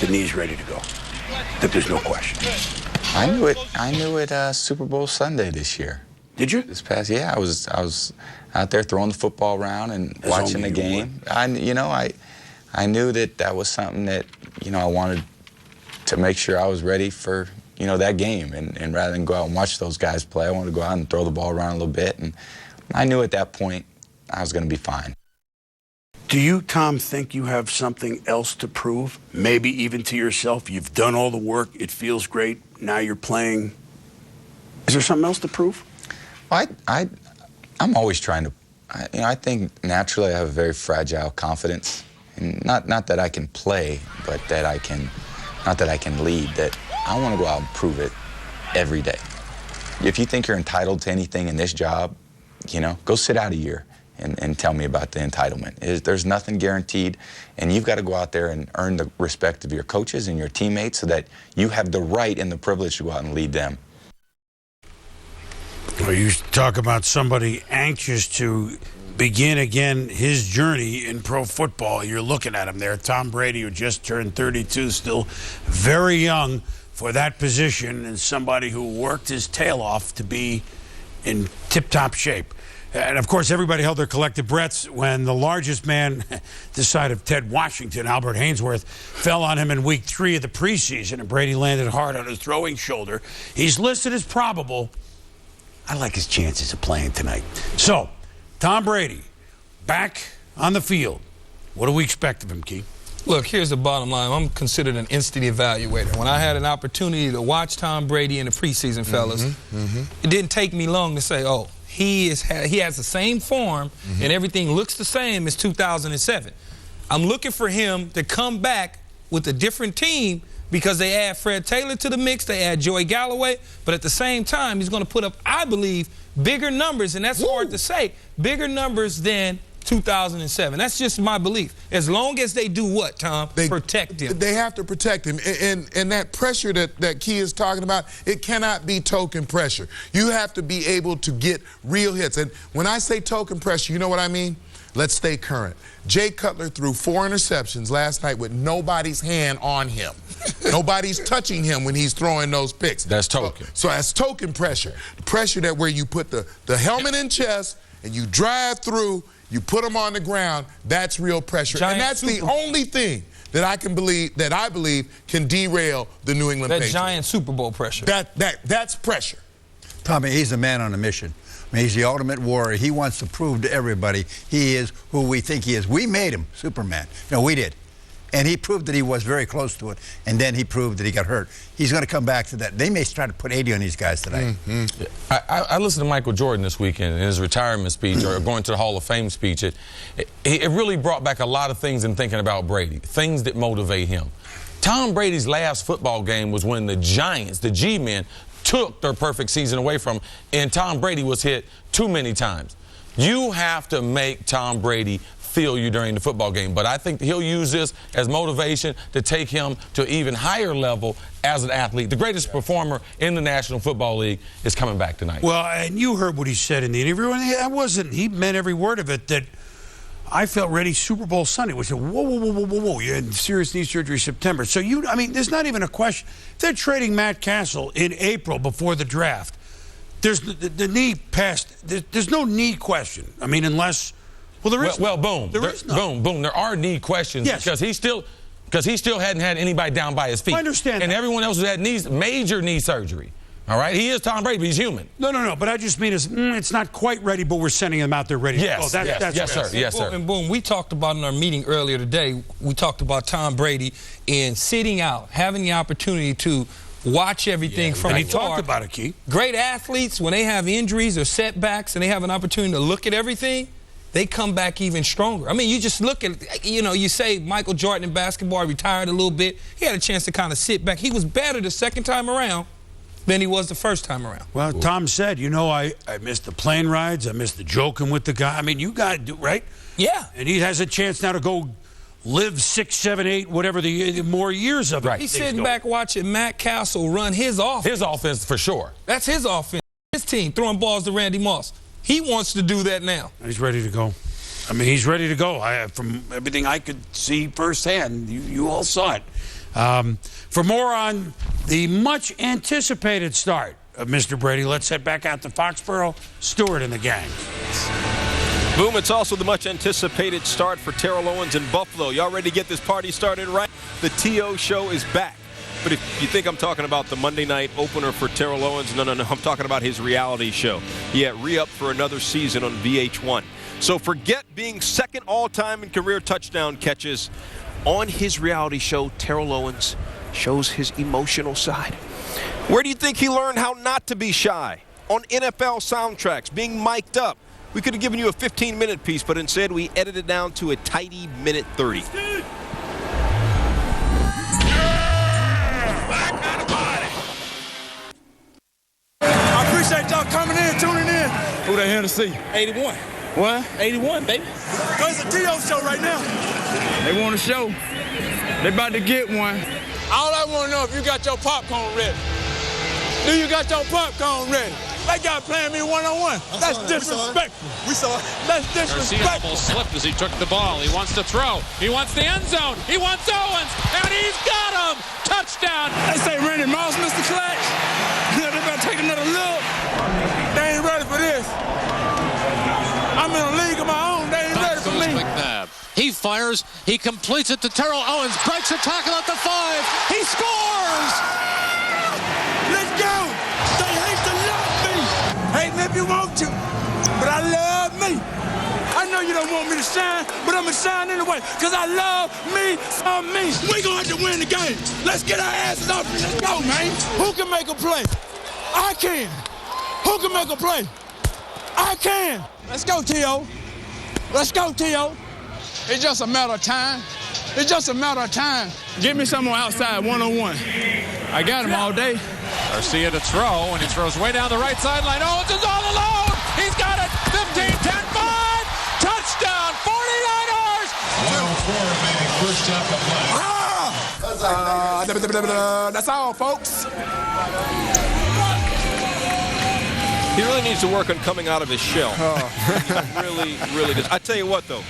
the knee's ready to go? That there's no question. I knew it Super Bowl Sunday this year. Did you? This past, yeah, I was out there throwing the football around and watching the game. I knew that was something that, you know, I wanted to make sure I was ready for, you know, that game. And rather than go out and watch those guys play, I wanted to go out and throw the ball around a little bit. And I knew at that point I was going to be fine. Do you, Tom, think you have something else to prove? Maybe even to yourself? You've done all the work. It feels great. Now you're playing. Is there something else to prove? I'm always trying to, you know, I think naturally I have a very fragile confidence. And not that I can play, but that I can, not that I can lead, that I want to go out and prove it every day. If you think you're entitled to anything in this job, you know, go sit out a year and tell me about the entitlement. There's nothing guaranteed, and you've got to go out there and earn the respect of your coaches and your teammates so that you have the right and the privilege to go out and lead them. Well, you talk about somebody anxious to begin again his journey in pro football. You're looking at him there, Tom Brady, who just turned 32, still very young for that position, and somebody who worked his tail off to be in tip-top shape. And, of course, everybody held their collective breaths when the largest man this side of Ted Washington, Albert Haynesworth, fell on him in week 3 of the preseason, and Brady landed hard on his throwing shoulder. He's listed as probable. I like his chances of playing tonight. So, Tom Brady, back on the field. What do we expect of him, Key? Look, here's the bottom line. I'm considered an instant evaluator. When I had an opportunity to watch Tom Brady in the preseason, fellas, it didn't take me long to say, oh, he has the same form and everything looks the same as 2007. I'm looking for him to come back with a different team because they add Fred Taylor to the mix, they add Joey Galloway, but at the same time, he's going to put up, I believe, bigger numbers, and that's hard to say, bigger numbers than 2007. That's just my belief. As long as they do what, Tom? Protect him. They have to protect him. And that pressure that Key is talking about, it cannot be token pressure. You have to be able to get real hits. And when I say token pressure, you know what I mean? Let's stay current. Jay Cutler threw 4 interceptions last night with nobody's hand on him. Nobody's touching him when he's throwing those picks. That's token. So that's token pressure. Pressure that where you put the helmet in chest and you drive through, you put them on the ground, that's real pressure. And that's the only thing that I believe can derail the New England Patriots. That giant Super Bowl pressure. That's pressure. Tommy, he's a man on a mission. I mean, he's the ultimate warrior. He wants to prove to everybody he is who we think he is. We made him Superman. No, we did. And he proved that he was very close to it, and then he proved that he got hurt. He's going to come back to that. They may try to put 80 on these guys tonight. I listened to Michael Jordan this weekend in his retirement speech, or going to the Hall of Fame speech. It really brought back a lot of things in thinking about Brady, things that motivate him. Tom Brady's last football game was when the Giants, the G-men, took their perfect season away from him, and Tom Brady was hit too many times. You have to make Tom Brady feel you during the football game, but I think he'll use this as motivation to take him to an even higher level as an athlete. The greatest performer in the National Football League is coming back tonight. Well, and you heard what he said in the interview, and he meant every word of it, that I felt ready Super Bowl Sunday. We said, whoa, you had serious knee surgery September. So I mean, there's not even a question. They're trading Matt Castle in April before the draft. There's the knee past, there's no knee question. I mean, unless, well, there is. Well, boom. Boom. There are knee questions because he still hadn't had anybody down by his feet. I understand and everyone else who had major knee surgery. All right, he is Tom Brady, but he's human. No. But I just mean it's not quite ready, but we're sending him out there ready. Yes, to go. yes, sir. Yes, sir. And boom, we talked about in our meeting earlier today. We talked about Tom Brady and sitting out, having the opportunity to watch everything from afar. He talked about it, Keith. Great athletes, when they have injuries or setbacks and they have an opportunity to look at everything, they come back even stronger. I mean, you just look at, you say Michael Jordan in basketball retired a little bit. He had a chance to kind of sit back. He was better the second time around than he was the first time around. Well, Tom said, I missed the plane rides. I missed the joking with the guy. I mean, you got to do, right? Yeah. And he has a chance now to go live 6, 7, 8, whatever the more years of it. Right. He's sitting back watching Matt Castle run his offense. His offense, for sure. That's his offense. His team throwing balls to Randy Moss. He wants to do that now. He's ready to go. I mean, he's ready to go. From everything I could see firsthand, you all saw it. For more on the much-anticipated start of Mr. Brady, let's head back out to Foxborough. Stewart and the gang. Boom, it's also the much-anticipated start for Terrell Owens in Buffalo. Y'all ready to get this party started right? The T.O. show is back. But if you think I'm talking about the Monday night opener for Terrell Owens, no. I'm talking about his reality show. Yeah, re-up for another season on VH1. So forget being second all-time in career touchdown catches. On his reality show, Terrell Owens shows his emotional side. Where do you think he learned how not to be shy? On NFL soundtracks, being mic'd up. We could have given you a 15-minute piece, but instead we edited it down to a tidy minute 30. I appreciate y'all coming in, tuning in. Who they here to see? 81. What? 81, baby. It's a T.O. show right now. They want a show. They about to get one. All I want to know if you got your popcorn ready. Do you got your popcorn ready? That guy playing me one-on-one. That's disrespectful. We saw it. That's disrespectful. Garcia almost slipped as he took the ball. He wants to throw. He wants the end zone. He wants Owens, and he's got him. Touchdown. They say Randy Moss, Mr. Clutch. They better take another look. They ain't ready for this. I'm in a league of my own. They ain't ready for me. McNabb. He fires. He completes it to Terrell Owens. Breaks a tackle at the 5. He scores. Let's go. They hate to love me. Hate me if you want to, but I love me. I know you don't want me to shine, but I'm going to shine anyway, because I love me some me. We're going to have to win the game. Let's get our asses up and let's go, man. Who can make a play? I can. Who can make a play? I can. Let's go, T.O. Let's go, T.O. It's just a matter of time. It's just a matter of time. Give me someone outside one-on-one. I got him all day. Garcia to throw, and he throws way down the right sideline. Owens is all alone. He's got it. 15, 10, 5. Touchdown, 49ers. 104 remaining, first half of play. That's all, folks. He really needs to work on coming out of his shell. He really does. I tell you what, though.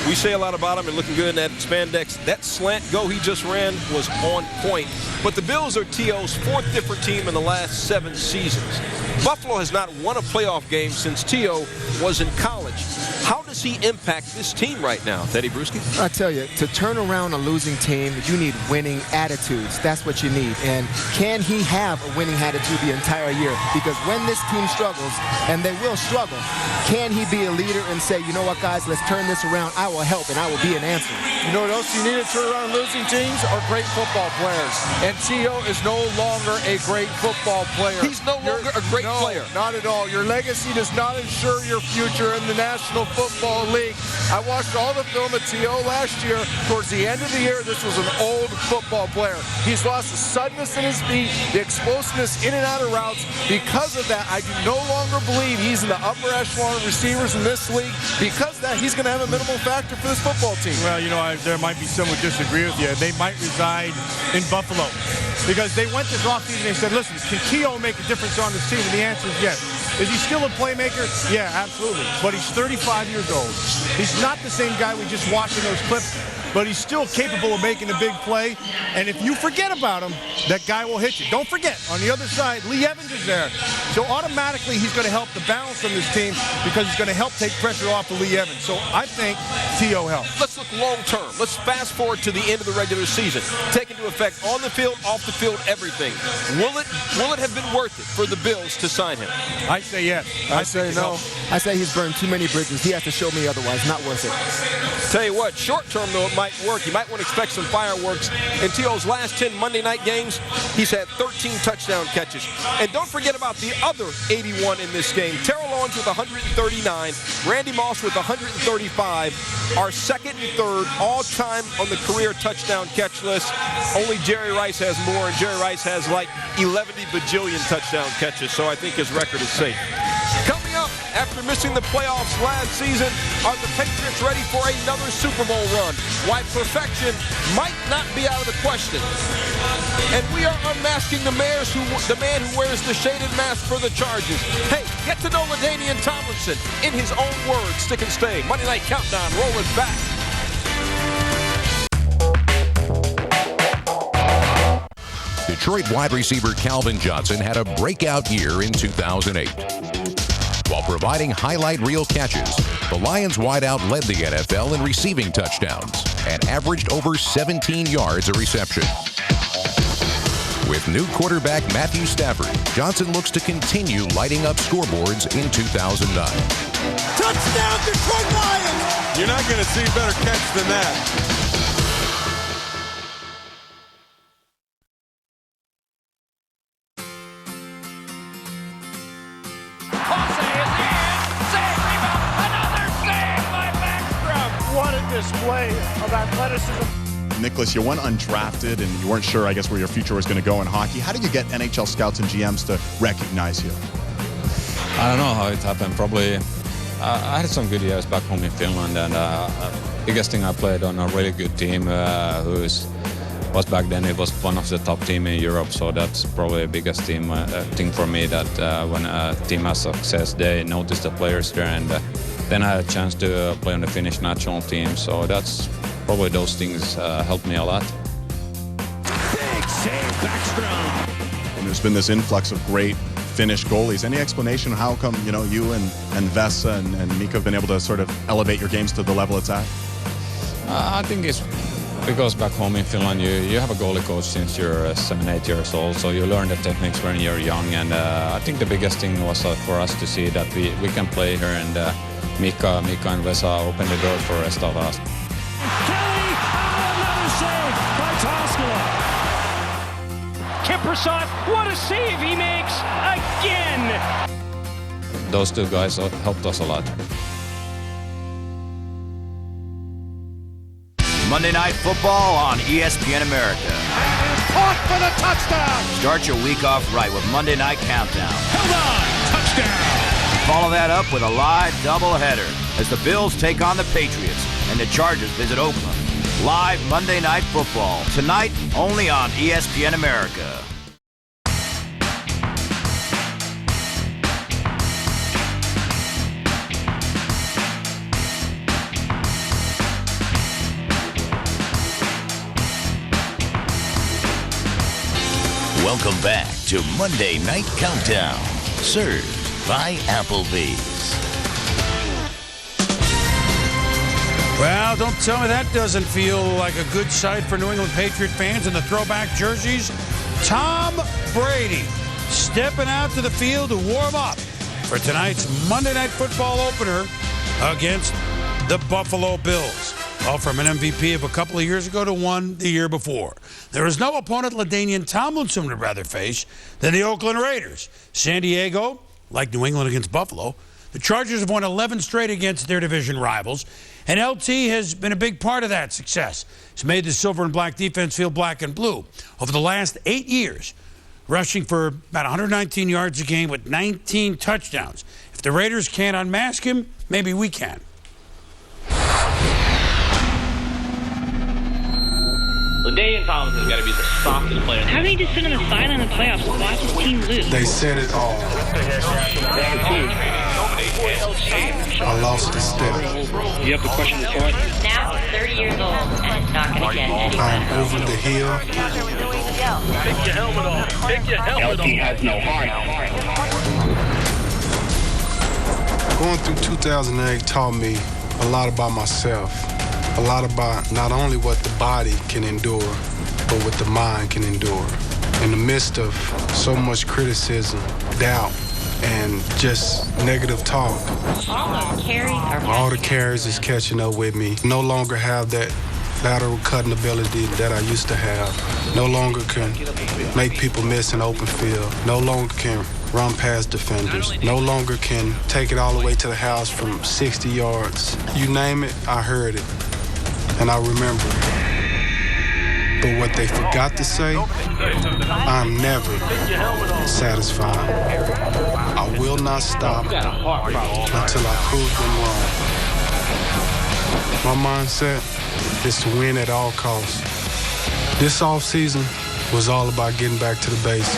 We say a lot about him and looking good in that spandex. That slant go he just ran was on point. But the Bills are T.O.'s 4th different team in the last 7 seasons. Buffalo has not won a playoff game since T.O. was in college. How does he impact this team right now, Teddy Bruschi? I tell you, to turn around a losing team, you need winning attitudes. That's what you need. And can he have a winning attitude the entire year? Because when this team struggles, and they will struggle, can he be a leader and say, you know what, guys, let's turn this around. I will help, and I will be an answer. You know what else you need to turn around losing teams are great football players. And T.O. is no longer a great football player. He's no longer a great player. Not at all. Your legacy does not ensure your future in the National Football League. I watched all the film of T.O. last year. Towards the end of the year, this was an old football player. He's lost the suddenness in his feet, the explosiveness in and out of routes. Because of that, I do no longer believe he's in the upper echelon of receivers in this league. Because of that, he's going to have a minimal factor for this football team. Well, you know, there might be some who disagree with you. They might reside in Buffalo because they went this offseason and they said, listen, can T.O. make a difference on this team? And the answer is yes. Is he still a playmaker? Yeah, absolutely. But he's 35 years old. He's not the same guy we just watched in those clips, but he's still capable of making a big play. And if you forget about him, that guy will hit you. Don't forget, on the other side, Lee Evans is there. So automatically he's going to help the balance of this team because he's going to help take pressure off of Lee Evans. So I think T.O. helps. Let's look think long term. Let's fast forward to the end of the regular season. Take into effect on the field, off the field, everything. Will it have been worth it for the Bills to sign him? I say yes. I say no. I say he's burned too many bridges. He has to show me otherwise. Not worth it. Tell you what, short term though, it might work. You might want to expect some fireworks. In T.O.'s last 10 Monday night games, he's had 13 touchdown catches. And don't forget about the other 81 in this game. Terrell Owens with 139, Randy Moss with 135, our second and third all-time on the career touchdown catch list. Only Jerry Rice has more, and Jerry Rice has like 11 bajillion touchdown catches, so I think his record is safe. Coming up, after missing the playoffs last season, are the Patriots ready for another Super Bowl run? Why perfection might not be out of the question. And we are unmasking the man who wears the shaded mask for the Chargers. Hey, get to know LaDainian Tomlinson in his own words. Stick and stay. Monday Night Countdown, roll it back. Detroit wide receiver Calvin Johnson had a breakout year in 2008. While providing highlight reel catches, the Lions wideout led the NFL in receiving touchdowns and averaged over 17 yards a reception. With new quarterback Matthew Stafford, Johnson looks to continue lighting up scoreboards in 2009. Touchdown, Detroit Lions! You're not going to see a better catch than that. Display of athleticism. Nicholas, you went undrafted and you weren't sure, I guess, where your future was going to go in hockey. How did you get NHL scouts and GMs to recognize you? I don't know how it happened. Probably I had some good years back home in Finland, and biggest thing I played on a really good team was back then it was one of the top team in Europe. So that's probably the biggest thing for me, that when a team has success, they notice the players there, and then I had a chance to play on the Finnish national team, so that's probably those things helped me a lot. Big save, Backstrom. And there's been this influx of great Finnish goalies. Any explanation how come, you know, you and Vesa and Mika have been able to sort of elevate your games to the level it's at? I think it's because back home in Finland you have a goalie coach since you're 7-8 years old, so you learn the techniques when you're young, and I think the biggest thing was for us to see that we can play here, and Mika and Vesa opened the door for the rest of us. Kelly, another save by Toskala. Kiprusoff, what a save he makes again! Those two guys helped us a lot. Monday Night Football on ESPN America. Caught for the touchdown! Start your week off right with Monday Night Countdown. Held on! Touchdown! Follow that up with a live doubleheader as the Bills take on the Patriots and the Chargers visit Oakland. Live Monday Night Football, tonight only on ESPN America. Welcome back to Monday Night Countdown, served by Applebee's. Well, don't tell me that doesn't feel like a good sight for New England Patriot fans in the throwback jerseys. Tom Brady stepping out to the field to warm up for tonight's Monday Night Football opener against the Buffalo Bills. All from an MVP of a couple of years ago to one the year before. There is no opponent LaDainian Tomlinson would rather face than the Oakland Raiders. San Diego, like New England against Buffalo, the Chargers have won 11 straight against their division rivals, and LT has been a big part of that success. He's made the silver and black defense feel black and blue. Over the last 8 years, rushing for about 119 yards a game with 19 touchdowns. If the Raiders can't unmask him, maybe we can. LaDainian Tomlinson's got to be the softest player. How did he just sit on the sideline in the playoffs and watch his team lose? They said it all. I lost the step. You have to question the thought? Now he's 30 years old, and it's not going to get any better. I'm over the hill. Take your helmet off. Take your helmet off. LT has no heart. Going through 2008 taught me a lot about myself, a lot about not only what the body can endure, but what the mind can endure. In the midst of so much criticism, doubt, and just negative talk, all the carries is catching up with me. No longer have that lateral cutting ability that I used to have. No longer can make people miss an open field. No longer can run past defenders. No longer can take it all the way to the house from 60 yards. You name it, I heard it, and I remember it. But what they forgot to say, I'm never satisfied. I will not stop until I prove them wrong. My mindset is to win at all costs. This offseason was all about getting back to the basics.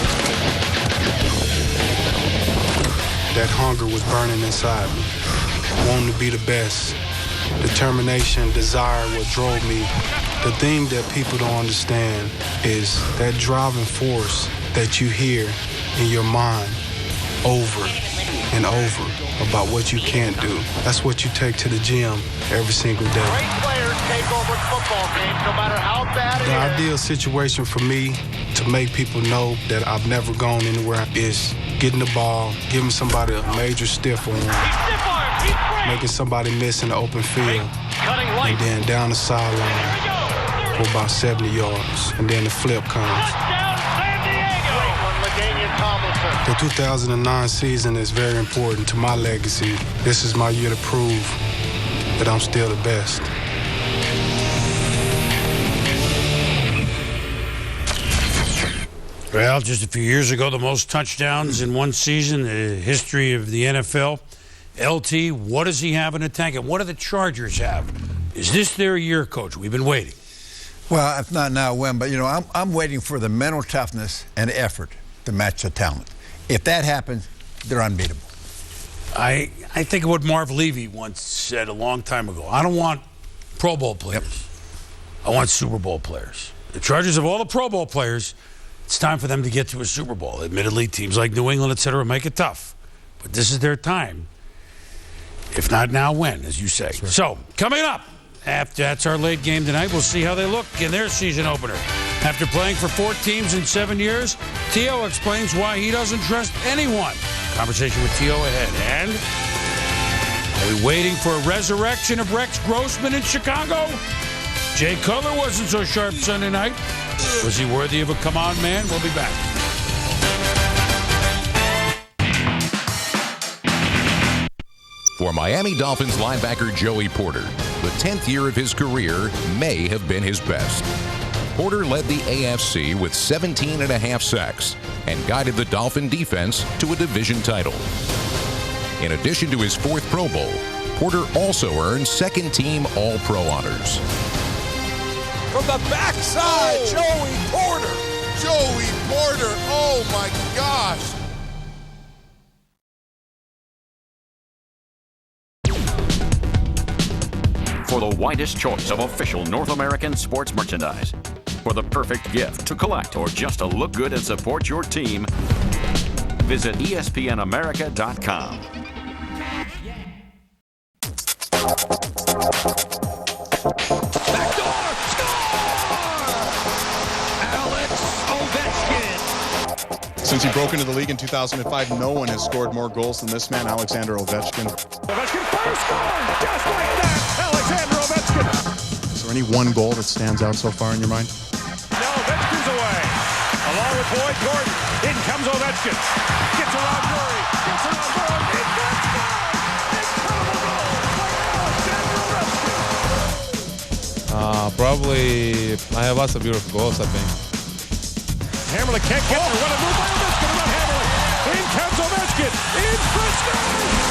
That hunger was burning inside me, wanting to be the best. Determination, desire, what drove me. The thing that people don't understand is that driving force that you hear in your mind over and over about what you can't do. That's what you take to the gym every single day. Great players take over football games, no matter how bad it is. The ideal situation for me to make people know that I've never gone anywhere is getting the ball, giving somebody a major stiff arm, making somebody miss in the open field, and then down the sideline for about 70 yards, and then the flip comes. The 2009 season is very important to my legacy. This is my year to prove that I'm still the best. Well, just a few years ago, the most touchdowns in one season in the history of the NFL. LT, what does he have in the tank, and what do the Chargers have? Is this their year, Coach? We've been waiting. Well, if not now, when? But, you know, I'm waiting for the mental toughness and effort to match the talent. If that happens, they're unbeatable. I think of what Marv Levy once said a long time ago. I don't want Pro Bowl players. Yep. I want Super Bowl players. The Chargers have all the Pro Bowl players. It's time for them to get to a Super Bowl. Admittedly, teams like New England, et cetera, make it tough. But this is their time. If not now, when, as you say. Right. So, coming up, that's our late game tonight. We'll see how they look in their season opener. After playing for 4 teams in 7 years, T.O. explains why he doesn't trust anyone. Conversation with T.O. ahead. And are we waiting for a resurrection of Rex Grossman in Chicago? Jay Cutler wasn't so sharp Sunday night. Was he worthy of a come-on man? We'll be back. For Miami Dolphins linebacker Joey Porter, the 10th year of his career may have been his best. Porter led the AFC with 17.5 sacks and guided the Dolphin defense to a division title. In addition to his 4th Pro Bowl, Porter also earned second-team All-Pro honors. From the backside, Joey Porter. Joey Porter, oh my gosh. For the widest choice of official North American sports merchandise. For the perfect gift to collect or just to look good and support your team, visit espnamerica.com. Backdoor, score! Alex Ovechkin. Since he broke into the league in 2005, no one has scored more goals than this man, Alexander Ovechkin. Ovechkin first score, just like that, Alexander Ovechkin. Is there any one goal that stands out so far in your mind? Now Ovechkin's away, along with Boyd Gordon. In comes Ovechkin, gets around Murray, gets around Boyd, in front, score! Incredible goal by Alexander Ovechkin. Probably I have lots of beautiful goals, I think. Hammerlich can't get there. What a move by Ovechkin about Hammerlich. In comes Ovechkin. In front, score!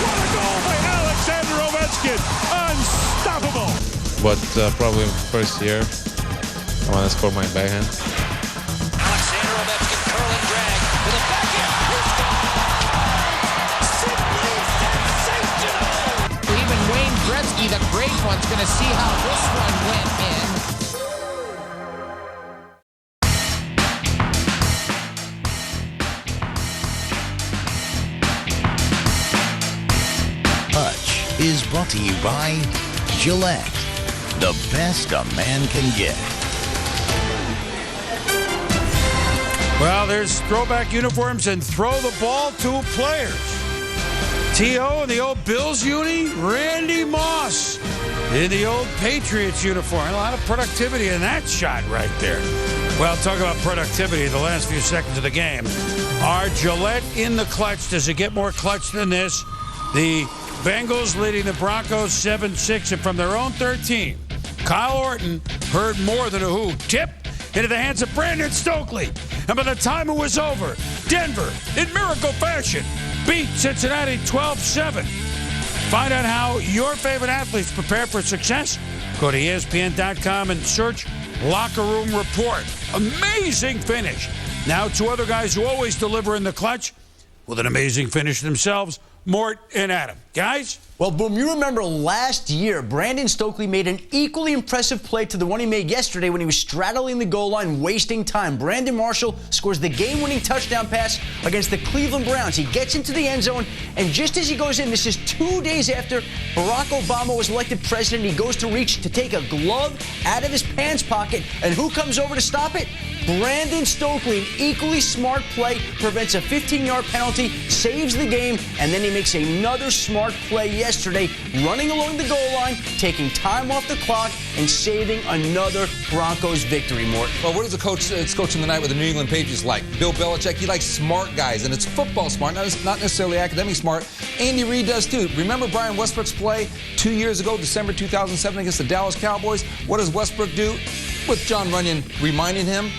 What a goal by Alexander Ovechkin. Unstoppable. But probably first year, I want to score my backhand. Alexander Ovechkin curling drag with a backhand. Simply sensational. Even Wayne Gretzky, the great one's going to see how this one went in. Is brought to you by Gillette. The best a man can get. Well, there's throwback uniforms and throw the ball to players. T.O. in the old Bills uni, Randy Moss in the old Patriots uniform. A lot of productivity in that shot right there. Well, talk about productivity the last few seconds of the game. Are Gillette in the clutch? Does it get more clutch than this? The Bengals leading the Broncos 7-6, and from their own 13, Kyle Orton heard more than a who tip into the hands of Brandon Stokely. And by the time it was over, Denver, in miracle fashion, beat Cincinnati 12-7. Find out how your favorite athletes prepare for success. Go to ESPN.com and search Locker Room Report. Amazing finish. Now two other guys who always deliver in the clutch with an amazing finish themselves, Mort and Adam. Guys? Well, Boom, you remember last year, Brandon Stokely made an equally impressive play to the one he made yesterday when he was straddling the goal line, wasting time. Brandon Marshall scores the game-winning touchdown pass against the Cleveland Browns. He gets into the end zone, and just as he goes in, this is 2 days after Barack Obama was elected president, he goes to reach to take a glove out of his pants pocket, and who comes over to stop it? Brandon Stokely, an equally smart play, prevents a 15-yard penalty, saves the game, and then he makes another smart play yesterday, running along the goal line, taking time off the clock, and saving another Broncos victory, Mort. Well, what is the coach that's coaching tonight with the New England Patriots like? Bill Belichick, he likes smart guys, and it's football smart, not necessarily academic smart. Andy Reid does too. Remember Brian Westbrook's play 2 years ago, December 2007, against the Dallas Cowboys? What does Westbrook do? With John Runyon reminding him,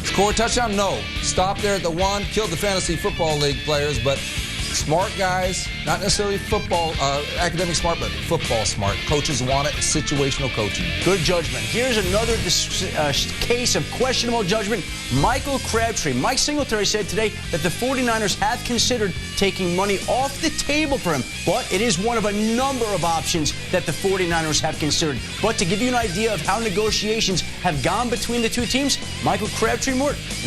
score a touchdown? No. Stop there at the one, kill the Fantasy Football League players, but smart guys, not necessarily football, academic smart, but football smart. Coaches want it, situational coaching. Good judgment. Here's another case of questionable judgment. Michael Crabtree. Mike Singletary said today that the 49ers have considered taking money off the table for him, but it is one of a number of options that the 49ers have considered. But to give you an idea of how negotiations have gone between the two teams, Michael Crabtree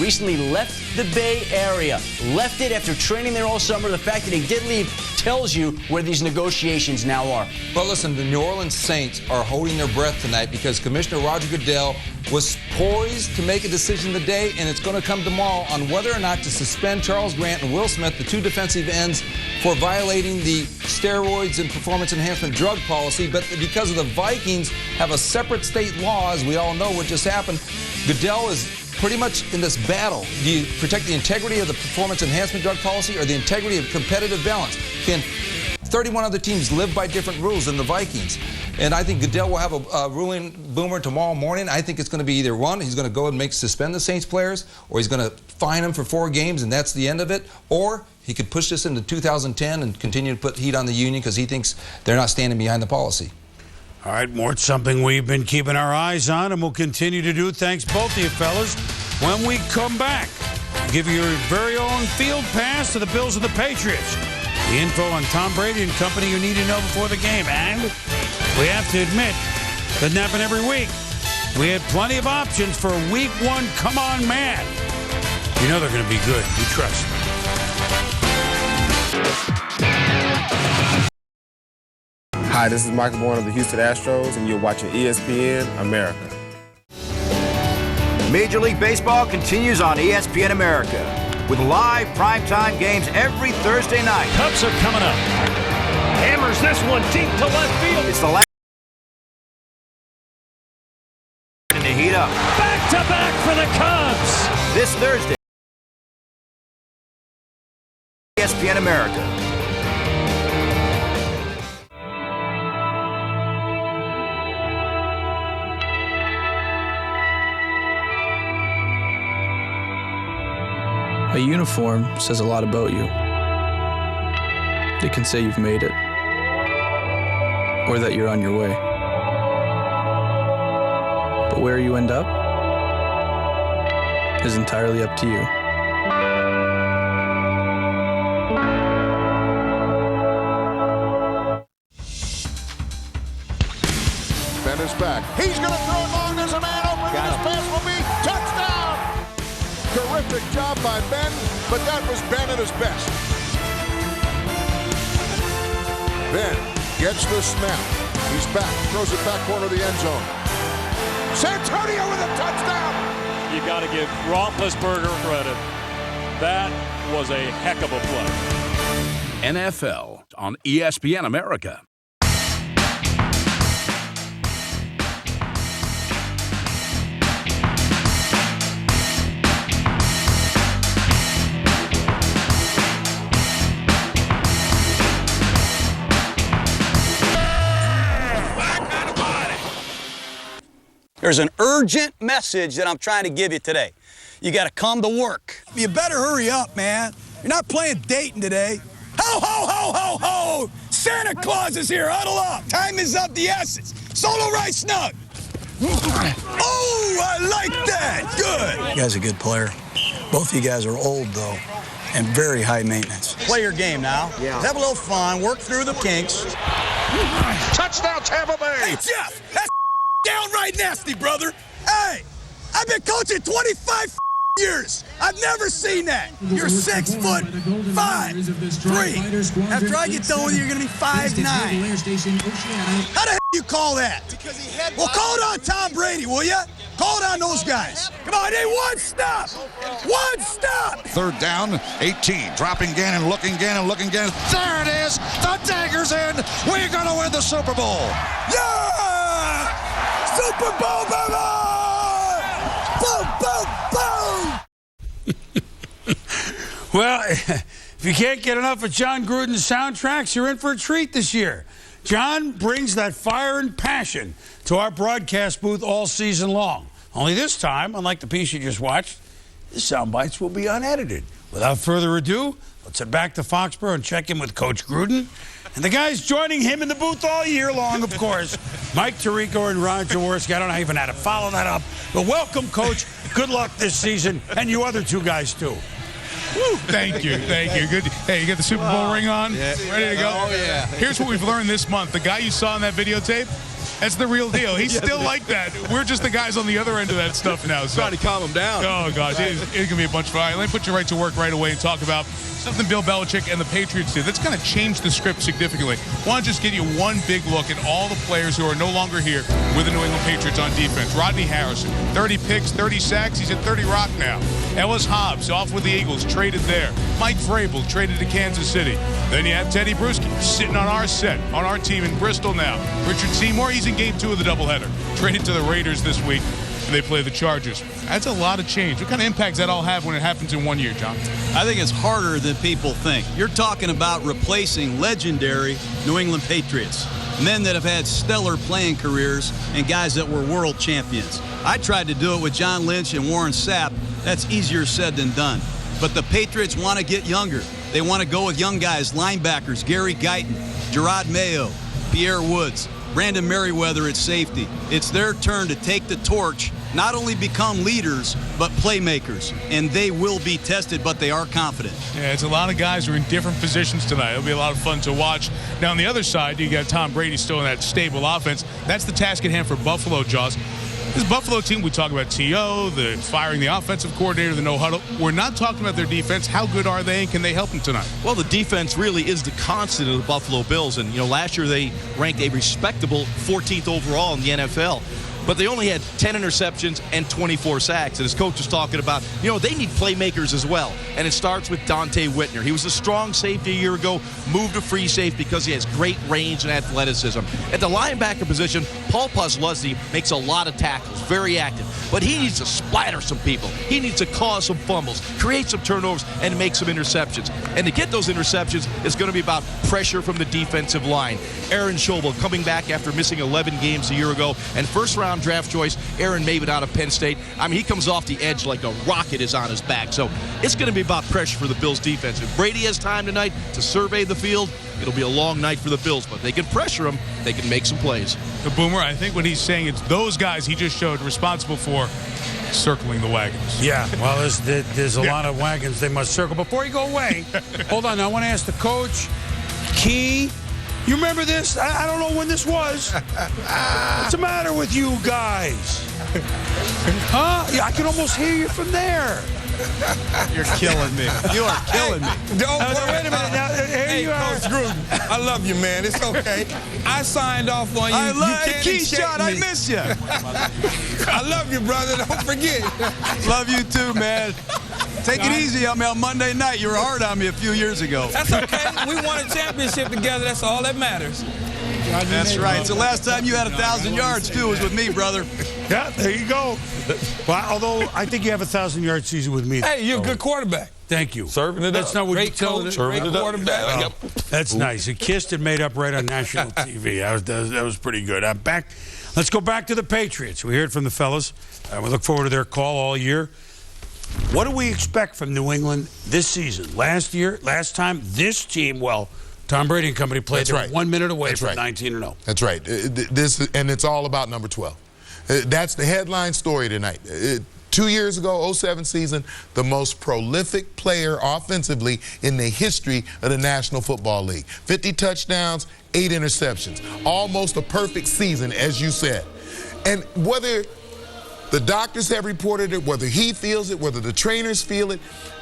recently left the Bay Area. Left it after training there all summer. The fact that he did leave tells you where these negotiations now are. Well, listen, the New Orleans Saints are holding their breath tonight because Commissioner Roger Goodell was poised to make a decision today, and it's going to come tomorrow on whether or not to suspend Charles Grant and Will Smith, the two defensive ends, for violating the steroids and performance enhancement drug policy. But because of the Vikings have a separate state law, as we all know what just happened, Goodell is pretty much in this battle. Do you protect the integrity of the performance enhancement drug policy or the integrity of competitive balance? Can 31 other teams live by different rules than the Vikings? And I think Goodell will have a ruling, Boomer, tomorrow morning. I think it's going to be either one, he's going to go and suspend the Saints players, or he's going to fine them for 4 games, and that's the end of it. Or he could push this into 2010 and continue to put heat on the union because he thinks they're not standing behind the policy. All right, Mort, something we've been keeping our eyes on and we'll continue to do. Thanks, both of you fellas. When we come back, we'll give you your very own field pass to the Bills and the Patriots. The info on Tom Brady and company you need to know before the game. And we have to admit, doesn't happen every week. We had plenty of options for Week 1 Come On Man. You know they're going to be good. We trust. Hi, this is Michael Bourne of the Houston Astros, and you're watching ESPN America. Major League Baseball continues on ESPN America with live primetime games every Thursday night. Cubs are coming up. Hammers this one deep to left field. It's the last to heat up. Back to back for the Cubs. This Thursday, ESPN America. A uniform says a lot about you. It can say you've made it, or that you're on your way. But where you end up is entirely up to you. Ben is back. He's going to throw it long. There's a man open. This pass will be touchdown. Terrific job by Ben, but that was Ben at his best. Ben gets the snap. He's back, throws it back corner of the end zone. Santonio with a touchdown. You got to give Roethlisberger credit. That was a heck of a play. NFL on ESPN America. There's an urgent message that I'm trying to give you today. You got to come to work. You better hurry up, man. You're not playing Dayton today. Ho, ho, ho, ho, ho! Santa Claus is here. Huddle up. Time is of the essence. Solo right snug. Oh, I like that. Good. You guys are a good player. Both of you guys are old, though, and very high maintenance. Play your game now. Yeah. Have a little fun. Work through the kinks. Touchdown, Tampa Bay. Hey, Jeff, that's downright nasty, brother. Hey, I've been coaching 25 years. I've never seen that. You're 6'5", 3. After I get done with you, you're gonna be 5'9". How the hell do you call that? Well, call it on Tom Brady, will ya? Call it on those guys. Come on, hey, one stop. One stop. Third down, 18. Dropping Gannon, looking Gannon, looking Gannon. There it is. The dagger's in. We're gonna win the Super Bowl. Yeah! Super Bowl, baby! Boom, boom, boom! Well, if you can't get enough of John Gruden's soundtracks, you're in for a treat this year. John brings that fire and passion to our broadcast booth all season long. Only this time, unlike the piece you just watched, the sound bites will be unedited. Without further ado, let's head back to Foxborough and check in with Coach Gruden. And the guys joining him in the booth all year long, of course, Mike Tirico and Ron Jaworski. I don't know even how to follow that up. But welcome, Coach. Good luck this season, and you other two guys, too. Woo, thank you. Good. Hey, you got the Super Bowl ring on? Yeah. Ready to go? Oh, yeah. Here's what we've learned this month. The guy you saw in that videotape, that's the real deal. He's still like that. We're just the guys on the other end of that stuff now. So. Trying to calm him down. Oh, gosh. It's going to be a bunch of fun. Let me put you right to work right away and talk about something Bill Belichick and the Patriots did. That's going to change the script significantly. I want to just give you one big look at all the players who are no longer here with the New England Patriots on defense. Rodney Harrison, 30 picks, 30 sacks. He's at 30 Rock now. Ellis Hobbs, off with the Eagles, traded there. Mike Vrabel, traded to Kansas City. Then you have Teddy Bruschi, sitting on our set, on our team in Bristol now. Richard Seymour, he's in game 2 of the doubleheader. Traded to the Raiders this week, and they play the Chargers. That's a lot of change. What kind of impact does that all have when it happens in 1 year, John? I think it's harder than people think. You're talking about replacing legendary New England Patriots, men that have had stellar playing careers and guys that were world champions. I tried to do it with John Lynch and Warren Sapp. That's easier said than done. But the Patriots want to get younger. They want to go with young guys, linebackers, Gary Guyton, Gerard Mayo, Pierre Woods, Brandon Merriweather at safety. It's their turn to take the torch, not only become leaders, but playmakers. And they will be tested, but they are confident. Yeah, it's a lot of guys who are in different positions tonight. It'll be a lot of fun to watch. Now, on the other side, you got Tom Brady still in that stable offense. That's the task at hand for Buffalo, Jaws. This Buffalo team, we talk about T.O., the firing the offensive coordinator, the no-huddle. We're not talking about their defense. How good are they, and can they help them tonight? Well, the defense really is the constant of the Buffalo Bills. And, last year they ranked a respectable 14th overall in the NFL. But they only had 10 interceptions and 24 sacks. And his coach was talking about, they need playmakers as well. And it starts with Dante Whitner. He was a strong safety a year ago, moved to free safety because he has great range and athleticism. At the linebacker position, Paul Posluszny makes a lot of tackles, very active. But he needs to splatter some people. He needs to cause some fumbles, create some turnovers, and make some interceptions. And to get those interceptions, it's going to be about pressure from the defensive line. Aaron Schobel coming back after missing 11 games a year ago. And first-round draft choice, Aaron Maven out of Penn State. He comes off the edge like a rocket is on his back. So it's going to be about pressure for the Bills defense. If Brady has time tonight to survey the field, it'll be a long night for the Bills. But they can pressure him. They can make some plays. The Boomer, I think what he's saying is those guys he just showed responsible for circling the wagons. Yeah, well, there's a lot of wagons they must circle. Before you go away, hold on. I want to ask the coach, Key. You remember this? I don't know when this was. What's the matter with you guys? Huh? Yeah, I can almost hear you from there. You're killing me. You are killing me. Don't worry. Wait a minute. Now, here you are. Coach Gruden, I love you, man. It's okay. I signed off on you. I love you can't Keyshawn, I me. miss you. I love you, brother. Don't forget. Love you too, man. Take it easy on me on Monday night. You were hard on me a few years ago. That's okay. We won a championship together. That's all that matters. That's right. It's the last time you had 1,000 yards, too, was with me, brother. Yeah, there you go. Well, although I think you have a 1,000-yard season with me. Hey, you're a good quarterback. Thank you. Serving it That's up. not what Great you told coach, it. great quarterback. Yep. That's nice. It kissed and made up right on national TV. That was pretty good. I'm back. Let's go back to the Patriots. We heard from the fellas. We look forward to their call all year. What do we expect from New England this season? Last time, this team, well, Tom Brady and company played. That's right. 1 minute away That's from right. 19-0. That's right. And it's all about number 12. That's the headline story tonight. 2 years ago, 07 season, the most prolific player offensively in the history of the National Football League. 50 touchdowns, 8 interceptions. Almost a perfect season, as you said. And whether the doctors have reported it, whether he feels it, whether the trainers feel it,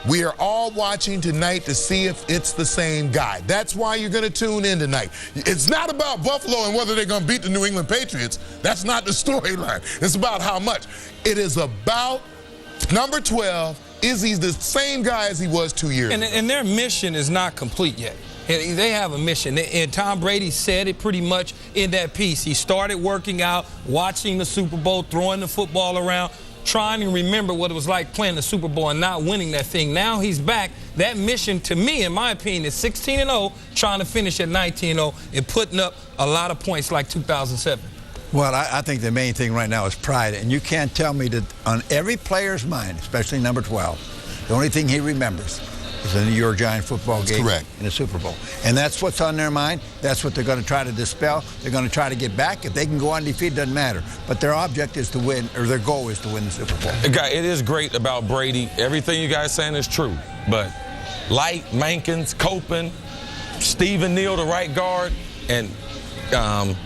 we are all watching tonight to see if it's the same guy. That's why you're going to tune in tonight. It's not about Buffalo and whether they're going to beat the New England Patriots. That's not the storyline. It's about how much. It is about number 12. Is he the same guy as he was 2 years ago? And their mission is not complete yet. They have a mission, and Tom Brady said it pretty much in that piece. He started working out, watching the Super Bowl, throwing the football around, trying to remember what it was like playing the Super Bowl and not winning that thing. Now he's back. That mission, to me, in my opinion, is 16-0, trying to finish at 19-0 and putting up a lot of points like 2007. Well, I think the main thing right now is pride, and you can't tell me that on every player's mind, especially number 12, the only thing he remembers is the New York Giant football game in the Super Bowl. And that's what's on their mind. That's what they're going to try to dispel. They're going to try to get back. If they can go undefeated, doesn't matter. But their object is to win, or their goal is to win the Super Bowl. It is great about Brady. Everything you guys saying is true. But Light, Mankins, Copeland, Stephen Neal, the right guard, and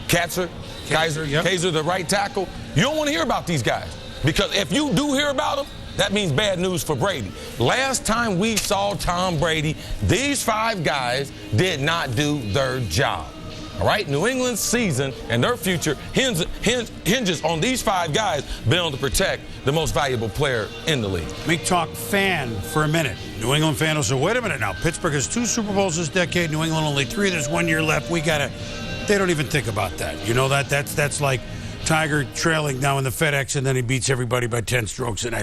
Kaiser, the right tackle, you don't want to hear about these guys. Because if you do hear about them, that means bad news for Brady. Last time we saw Tom Brady, these 5 guys did not do their job. All right? New England's season and their future hinges on these 5 guys being able to protect the most valuable player in the league. Let me talk fan for a minute. New England fan will say, wait a minute now. Pittsburgh has 2 Super Bowls this decade. New England only 3. There's 1 year left. They don't even think about that. You know that? That's like Tiger trailing now in the FedEx, and then he beats everybody by 10 strokes. And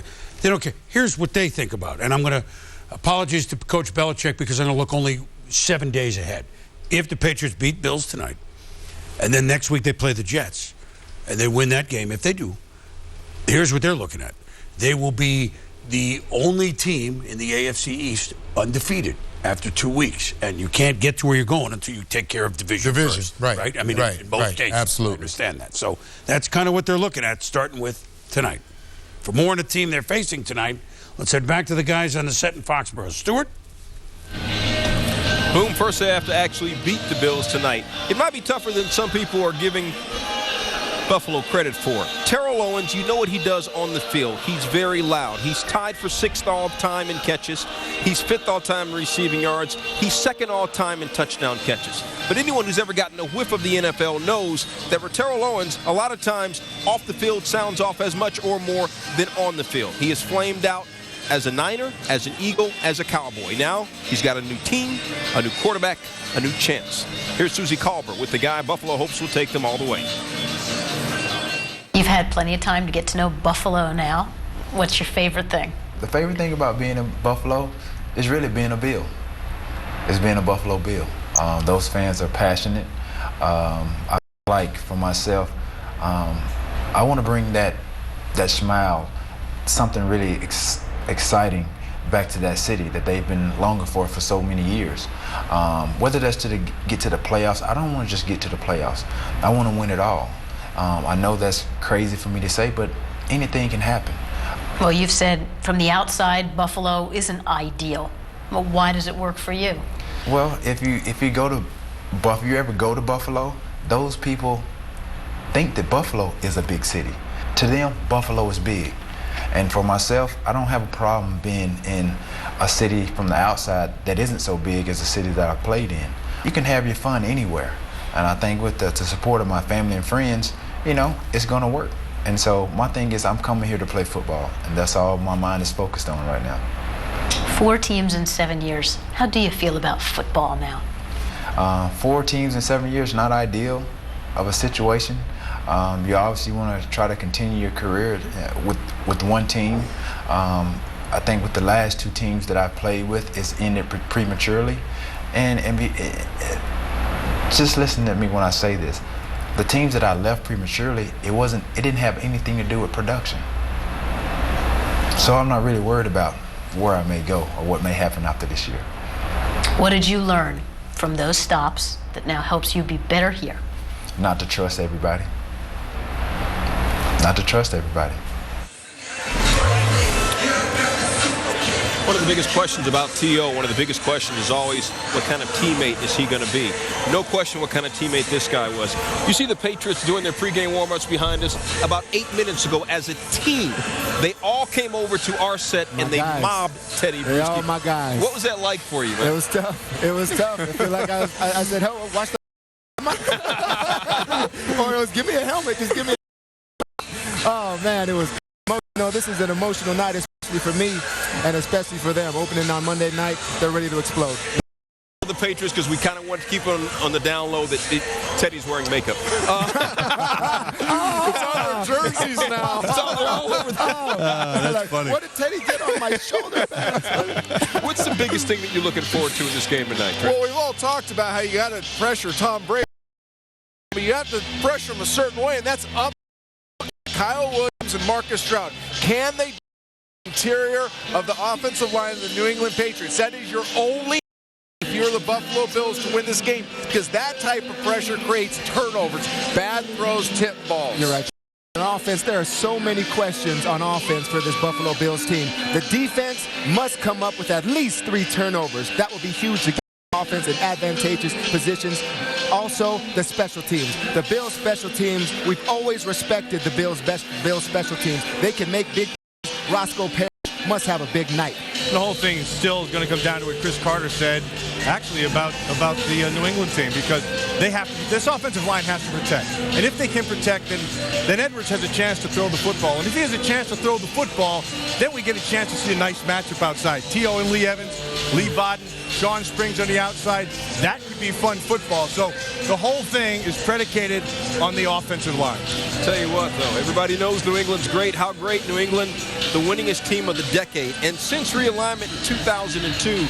they don't care. Here's what they think about. And I'm going to apologize to Coach Belichick because I'm going to look only 7 days ahead. If the Patriots beat Bills tonight, and then next week they play the Jets, and they win that game, if they do, here's what they're looking at. They will be the only team in the AFC East undefeated after 2 weeks, and you can't get to where you're going until you take care of division first, right? I mean, in both cases, absolutely. I understand that. So that's kind of what they're looking at, starting with tonight. For more on the team they're facing tonight, let's head back to the guys on the set in Foxborough. Stuart? Boom, first they have to actually beat the Bills tonight. It might be tougher than some people are giving Buffalo credit for. Terrell Owens, you know what he does on the field. He's very loud. He's tied for 6th all-time in catches. He's 5th all-time in receiving yards. He's 2nd all-time in touchdown catches. But anyone who's ever gotten a whiff of the NFL knows that for Terrell Owens, a lot of times off the field sounds off as much or more than on the field. He is flamed out as a Niner, as an Eagle, as a Cowboy. Now he's got a new team, a new quarterback, a new chance. Here's Susie Colbert with the guy Buffalo hopes will take them all the way. You've had plenty of time to get to know Buffalo now. What's your favorite thing? The favorite thing about being in Buffalo is really being a Bill. It's being a Buffalo Bill. Those fans are passionate. I like, for myself, I want to bring that smile, something really exciting back to that city that they've been longing for so many years. Whether that's to get to the playoffs, I don't want to just get to the playoffs. I want to win it all. I know that's crazy for me to say, but anything can happen. Well, you've said from the outside, Buffalo isn't ideal. Well, why does it work for you? Well, if you ever go to Buffalo, those people think that Buffalo is a big city. To them, Buffalo is big. And for myself, I don't have a problem being in a city from the outside that isn't so big as the city that I played in. You can have your fun anywhere. And I think with the support of my family and friends, you know, it's gonna work. And so my thing is I'm coming here to play football, and that's all my mind is focused on right now. 4 teams in 7 years. How do you feel about football now? 4 teams in 7 years, not ideal of a situation. You obviously want to try to continue your career with one team. I think with the last 2 teams that I played with, it's ended prematurely. Just listen to me when I say this. The teams that I left prematurely, it didn't have anything to do with production. So I'm not really worried about where I may go or what may happen after this year. What did you learn from those stops that now helps you be better here? Not to trust everybody. Not to trust everybody. One of the biggest questions about T.O., one of the biggest questions is always what kind of teammate is he going to be? No question what kind of teammate this guy was. You see the Patriots doing their pregame warm-ups behind us. About 8 minutes ago, as a team, they all came over to our set and they mobbed Teddy Bruschi. They're all my guys. What was that like for you, man? It was tough. It was tough. I feel like I said, "Oh, watch the." Or it was, "Give me a helmet. Just give me." Oh man, it was. This is an emotional night, especially for me and especially for them. Opening on Monday night, they're ready to explode. The Patriots, because we kind of want to keep on the down low that Teddy's wearing makeup. It's on their jerseys now. It's all over that's like, funny. What did Teddy get on my shoulder? What's the biggest thing that you're looking forward to in this game tonight, Trent? Well, we've all talked about how you got to pressure Tom Brady. But you have to pressure him a certain way, and that's up Kyle Williams and Marcus Stroud. Can they do the interior of the offensive line of the New England Patriots? That is your only if you're the Buffalo Bills to win this game, because that type of pressure creates turnovers, bad throws, tip balls. You're right. On offense, there are so many questions on offense for this Buffalo Bills team. The defense must come up with at least 3 turnovers. That will be huge to get offense in advantageous positions. Also, the special teams. The Bills special teams, we've always respected the Bills special teams. They can make big plays. Roscoe Parrish must have a big night. The whole thing is still going to come down to what Chris Carter said, actually about the New England team, because they have to. This offensive line has to protect, and if they can protect, then Edwards has a chance to throw the football, and if he has a chance to throw the football, then we get a chance to see a nice matchup outside. T.O. and Lee Evans, Lee Bodden, Sean Springs on the outside. That could be fun football. So the whole thing is predicated on the offensive line. Tell you what, though, everybody knows New England's great. How great New England, the winningest team of the decade. And since realignment in 2002,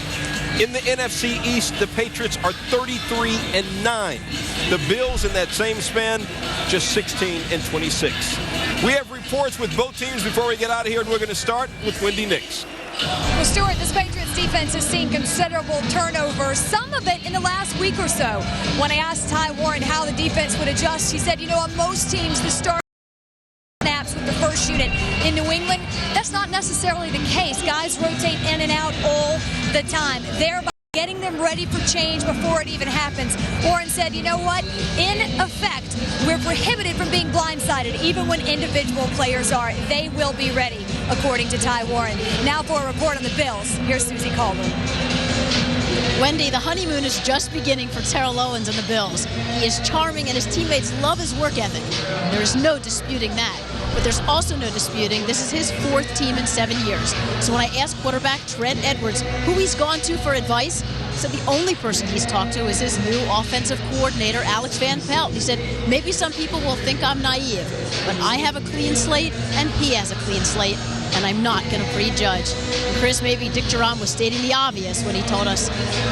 in the NFC East, the Patriots are 33-9. The Bills in that same span, just 16-26. We have reports with both teams before we get out of here, and we're going to start with Wendy Nix. Well, Stuart, this Patriots defense has seen considerable turnover, some of it in the last week or so. When I asked Ty Warren how the defense would adjust, he said, on most teams, the start snaps with the first unit. In New England, that's not necessarily the case. Guys rotate in and out all the time, thereby getting them ready for change before it even happens. Warren said, you know what? In effect, we're prohibited from being blindsided, even when individual players are. They will be ready, according to Ty Warren. Now for a report on the Bills, here's Susie Calder. Wendy, the honeymoon is just beginning for Terrell Owens and the Bills. He is charming and his teammates love his work ethic. There is no disputing that. But there's also no disputing this is his 4th team in 7 years. So when I asked quarterback Trent Edwards who he's gone to for advice, he said the only person he's talked to is his new offensive coordinator, Alex Van Pelt. He said, maybe some people will think I'm naive, but I have a clean slate and he has a clean slate, and I'm not going to prejudge. And Chris, maybe Dick Duran was stating the obvious when he told us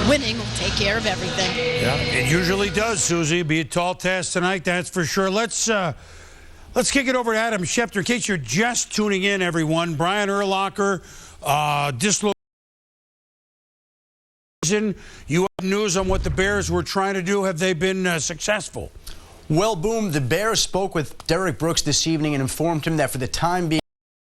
winning will take care of everything. Yeah, it usually does, Susie. Be a tall task tonight, that's for sure. Let's kick it over to Adam Schefter. In case you're just tuning in, everyone, Brian Urlacher, dislocation. You have news on what the Bears were trying to do. Have they been successful? Well, Boom, the Bears spoke with Derek Brooks this evening and informed him that for the time being,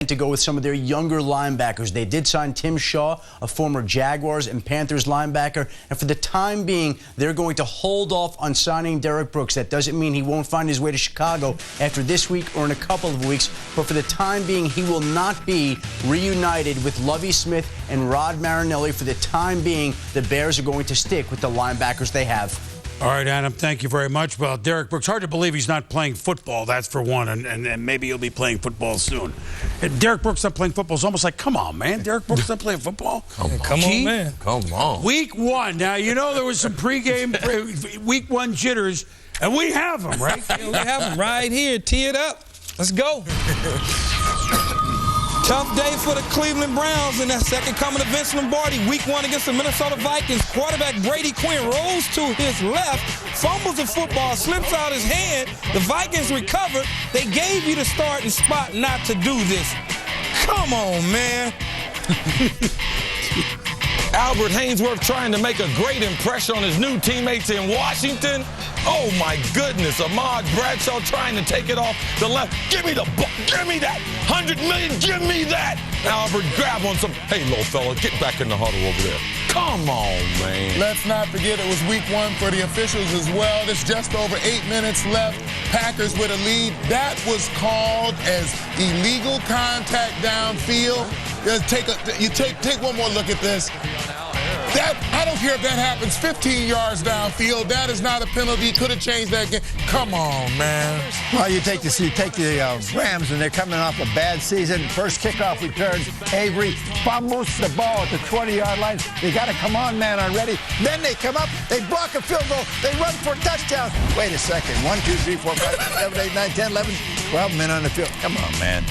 to go with some of their younger linebackers. They did sign Tim Shaw, a former Jaguars and Panthers linebacker, and for the time being, they're going to hold off on signing Derek Brooks. That doesn't mean he won't find his way to Chicago after this week or in a couple of weeks, but for the time being, he will not be reunited with Lovie Smith and Rod Marinelli. For the time being, the Bears are going to stick with the linebackers they have. All right, Adam, thank you very much. Well, Derek Brooks, hard to believe he's not playing football, that's for one, and maybe he'll be playing football soon. Derek Brooks not playing football is almost like, come on, man. Derek Brooks not playing football? Come on, man. Come on. Week 1. Now, you know there was some pregame, week 1 jitters, and we have them, right? Yeah, we have them right here. Tee it up. Let's go. Tough day for the Cleveland Browns in that second coming of Vince Lombardi. Week 1 against the Minnesota Vikings. Quarterback Brady Quinn rolls to his left, fumbles the football, slips out his hand. The Vikings recover. They gave you the starting spot not to do this. Come on, man. Albert Haynesworth trying to make a great impression on his new teammates in Washington. Oh, my goodness. Ahmad Bradshaw trying to take it off the left. Give me the ball. Give me that. $100 million. Give me that. Albert, grab on some. Hey, little fella, get back in the huddle over there. Come on, man. Let's not forget it was week 1 for the officials as well. There's just over 8 minutes left. Packers with a lead. That was called as illegal contact downfield. Take one more look at this. I don't care if that happens 15 yards downfield. That is not a penalty. Could have changed that game. Come on, man. Well, you take the Rams, and they're coming off a bad season. First kickoff return, Avery fumbles the ball at the 20-yard line. They got to come on, man, already. Then they come up, they block a field goal, they run for a touchdown. Wait a second. 1, 2, 3, 4, 5, 6, 7, 8, 9, 10, 11, 12 men on the field. Come on, man.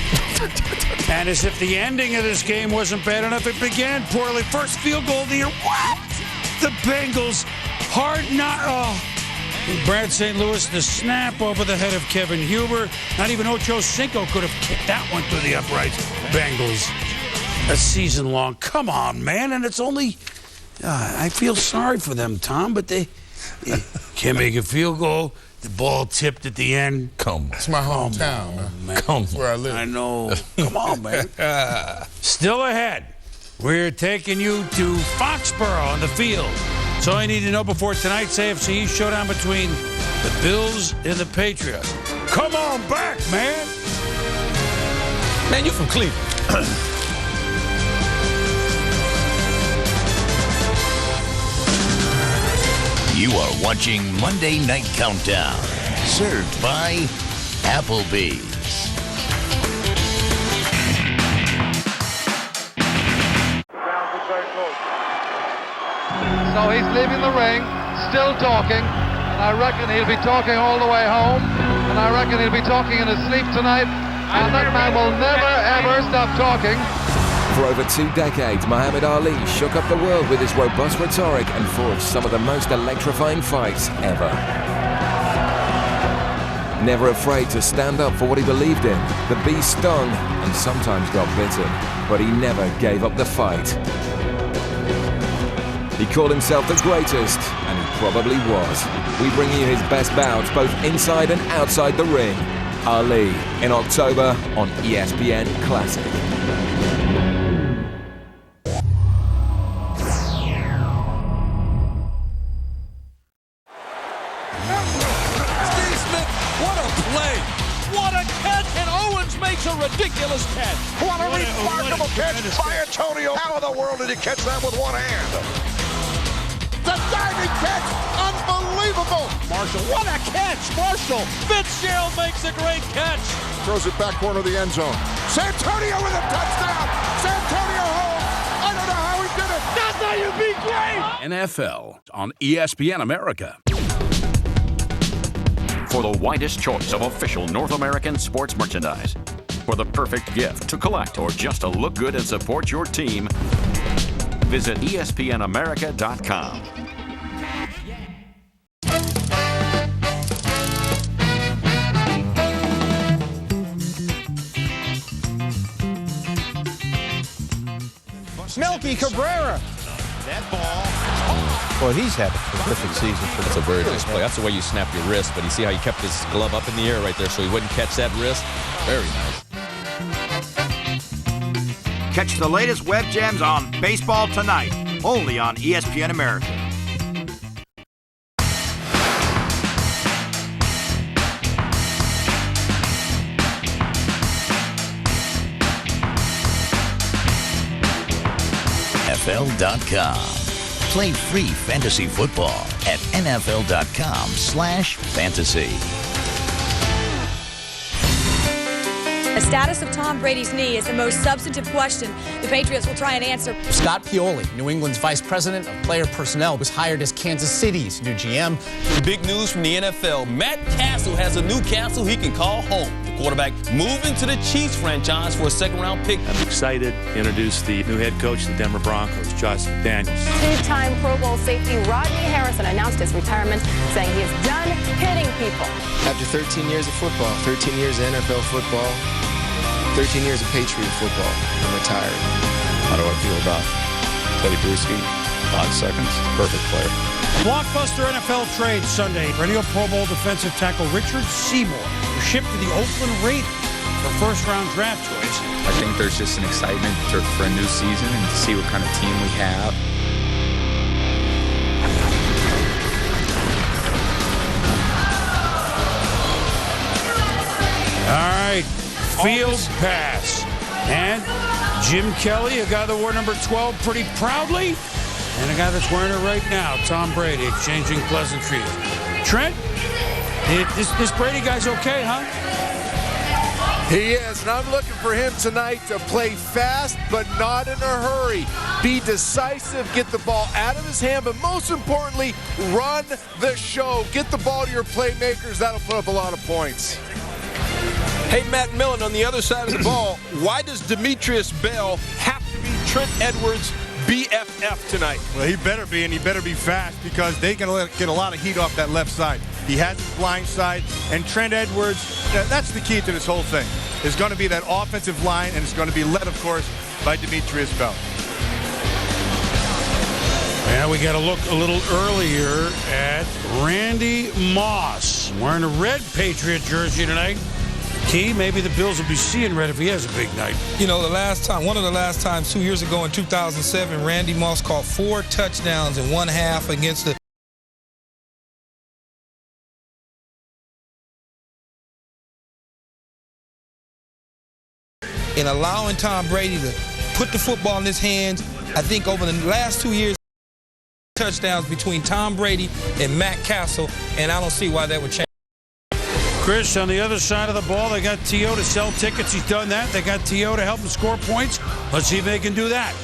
And as if the ending of this game wasn't bad enough, it began poorly. First field goal of the year. What? The Bengals hard not. Oh. Brad St. Louis, the snap over the head of Kevin Huber. Not even Ocho Cinco could have kicked that one through the uprights. Bengals. A season long. Come on, man. And it's only. I feel sorry for them, Tom, but they can't make a field goal. The ball tipped at the end. Come on. It's my hometown, man. Come on. Where I live. I know. Come on, man. Still ahead. We're taking you to Foxborough on the field. So all you need to know before tonight's AFC showdown between the Bills and the Patriots. Come on back, man. Man, you from Cleveland. You are watching Monday Night Countdown, served by Applebee's. So he's leaving the ring, still talking, and I reckon he'll be talking all the way home, and I reckon he'll be talking in his sleep tonight, and that man will never, ever stop talking. For over 2 decades, Muhammad Ali shook up the world with his robust rhetoric and forged some of the most electrifying fights ever. Never afraid to stand up for what he believed in, the beast stung and sometimes got bitten, but he never gave up the fight. He called himself the greatest, and he probably was. We bring you his best bouts both inside and outside the ring. Ali in October on ESPN Classic. Ridiculous catch. What a remarkable catch by Antonio. How in the world did he catch that with one hand? The diving catch. Unbelievable. Marshall, what a catch. Marshall. Fitzgerald makes a great catch. Throws it back corner of the end zone. Santonio with a touchdown. Santonio home. I don't know how he did it. That's how you be great. NFL on ESPN America. For the widest choice of official North American sports merchandise. For the perfect gift to collect or just to look good and support your team, visit espnamerica.com. Melky Cabrera. That ball. Well, he's had a terrific season. That's a very nice play. That's the way you snap your wrist, but you see how he kept his glove up in the air right there so he wouldn't catch that wrist? Very nice. Catch the latest web gems on Baseball Tonight, only on ESPN America. NFL.com. Play free fantasy football at NFL.com/fantasy. The status of Tom Brady's knee is the most substantive question the Patriots will try and answer. Scott Pioli, New England's vice president of player personnel, was hired as Kansas City's new GM. Big news from the NFL. Matt Castle has a new castle he can call home. The quarterback moving to the Chiefs franchise for a second-round pick. I'm excited to introduce the new head coach of the Denver Broncos, Josh McDaniels. Two-time Pro Bowl safety Rodney Harrison announced his retirement, saying he is done hitting people. After 13 years of football, 13 years of NFL football, 13 years of Patriot football, I'm retired. How do I feel about Teddy Bruschi? 5 seconds, perfect player. Blockbuster NFL trade Sunday. Perennial Pro Bowl defensive tackle Richard Seymour was shipped to the Oakland Raiders for first-round draft choice. I think there's just an excitement for a new season and to see what kind of team we have. All right, field pass. And Jim Kelly, a guy that wore number 12 pretty proudly, and a guy that's wearing it right now, Tom Brady, exchanging pleasantries. Trent, this Brady guy's okay, huh? He is, and I'm looking for him tonight to play fast, but not in a hurry. Be decisive, get the ball out of his hand, but most importantly, run the show. Get the ball to your playmakers. That'll put up a lot of points. Hey, Matt Millen, on the other side of the ball, why does Demetrius Bell have to be Trent Edwards' BFF tonight? Well, he better be, and he better be fast because they can get a lot of heat off that left side. He has his blind side, and Trent Edwards, that's the key to this whole thing. It's going to be that offensive line, and it's going to be led, of course, by Demetrius Bell. And we got to look a little earlier at Randy Moss wearing a red Patriot jersey tonight. Key, maybe the Bills will be seeing red if he has a big night. You know, one of the last times 2 years ago in 2007, Randy Moss caught 4 touchdowns in one half against the in allowing Tom Brady to put the football in his hands. I think over the last 2 years, touchdowns between Tom Brady and Matt Castle, and I don't see why that would change. Chris, on the other side of the ball, they got T.O. to sell tickets. He's done that. They got T.O. to help him score points. Let's see if they can do that.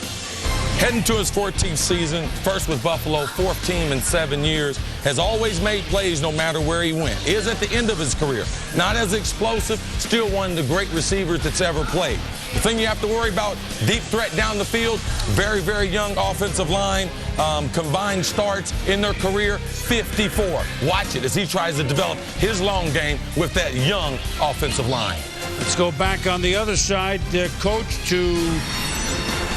Heading to his 14th season, first with Buffalo, 4th team in 7 years, has always made plays no matter where he went. Is at the end of his career. Not as explosive, still one of the great receivers that's ever played. The thing you have to worry about, deep threat down the field, very, very young offensive line, combined starts in their career, 54. Watch it as he tries to develop his long game with that young offensive line. Let's go back on the other side, coach, to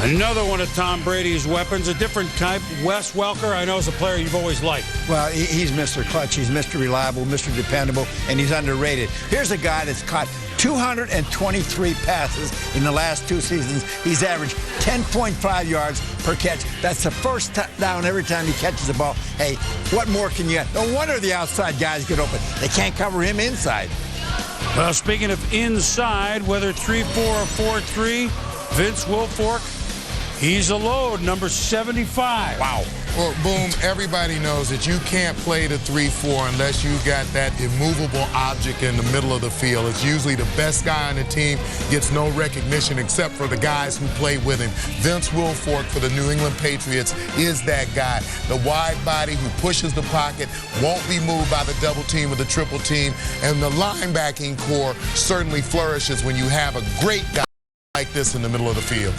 another one of Tom Brady's weapons, a different type. Wes Welker, I know is a player you've always liked. Well, he's Mr. Clutch, he's Mr. Reliable, Mr. Dependable, and he's underrated. Here's a guy that's caught 223 passes in the last 2 seasons. He's averaged 10.5 yards per catch. That's the first down every time he catches the ball. Hey, what more can you get? No wonder the outside guys get open. They can't cover him inside. Well, speaking of inside, whether 3-4 or 4-3, Vince Wilfork, he's a load, number 75. Wow. Well, Boom, everybody knows that you can't play the 3-4 unless you got that immovable object in the middle of the field. It's usually the best guy on the team, gets no recognition except for the guys who play with him. Vince Wilfork for the New England Patriots is that guy. The wide body who pushes the pocket, won't be moved by the double team or the triple team, and the linebacking core certainly flourishes when you have a great guy like this in the middle of the field.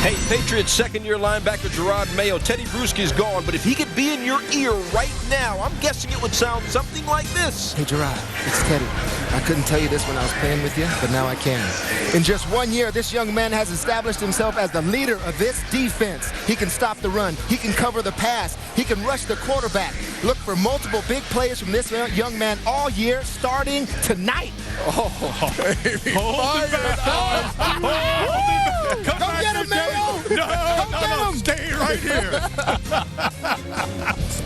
Hey, Patriots second-year linebacker Gerard Mayo. Teddy Bruschi's gone, but if he could be in your ear right now, I'm guessing it would sound something like this. Hey, Gerard, it's Teddy. I couldn't tell you this when I was playing with you, but now I can. In just 1 year, this young man has established himself as the leader of this defense. He can stop the run. He can cover the pass. He can rush the quarterback. Look for multiple big plays from this young man all year, starting tonight. Hold it back. Come get him, Mayo! No, stay right here.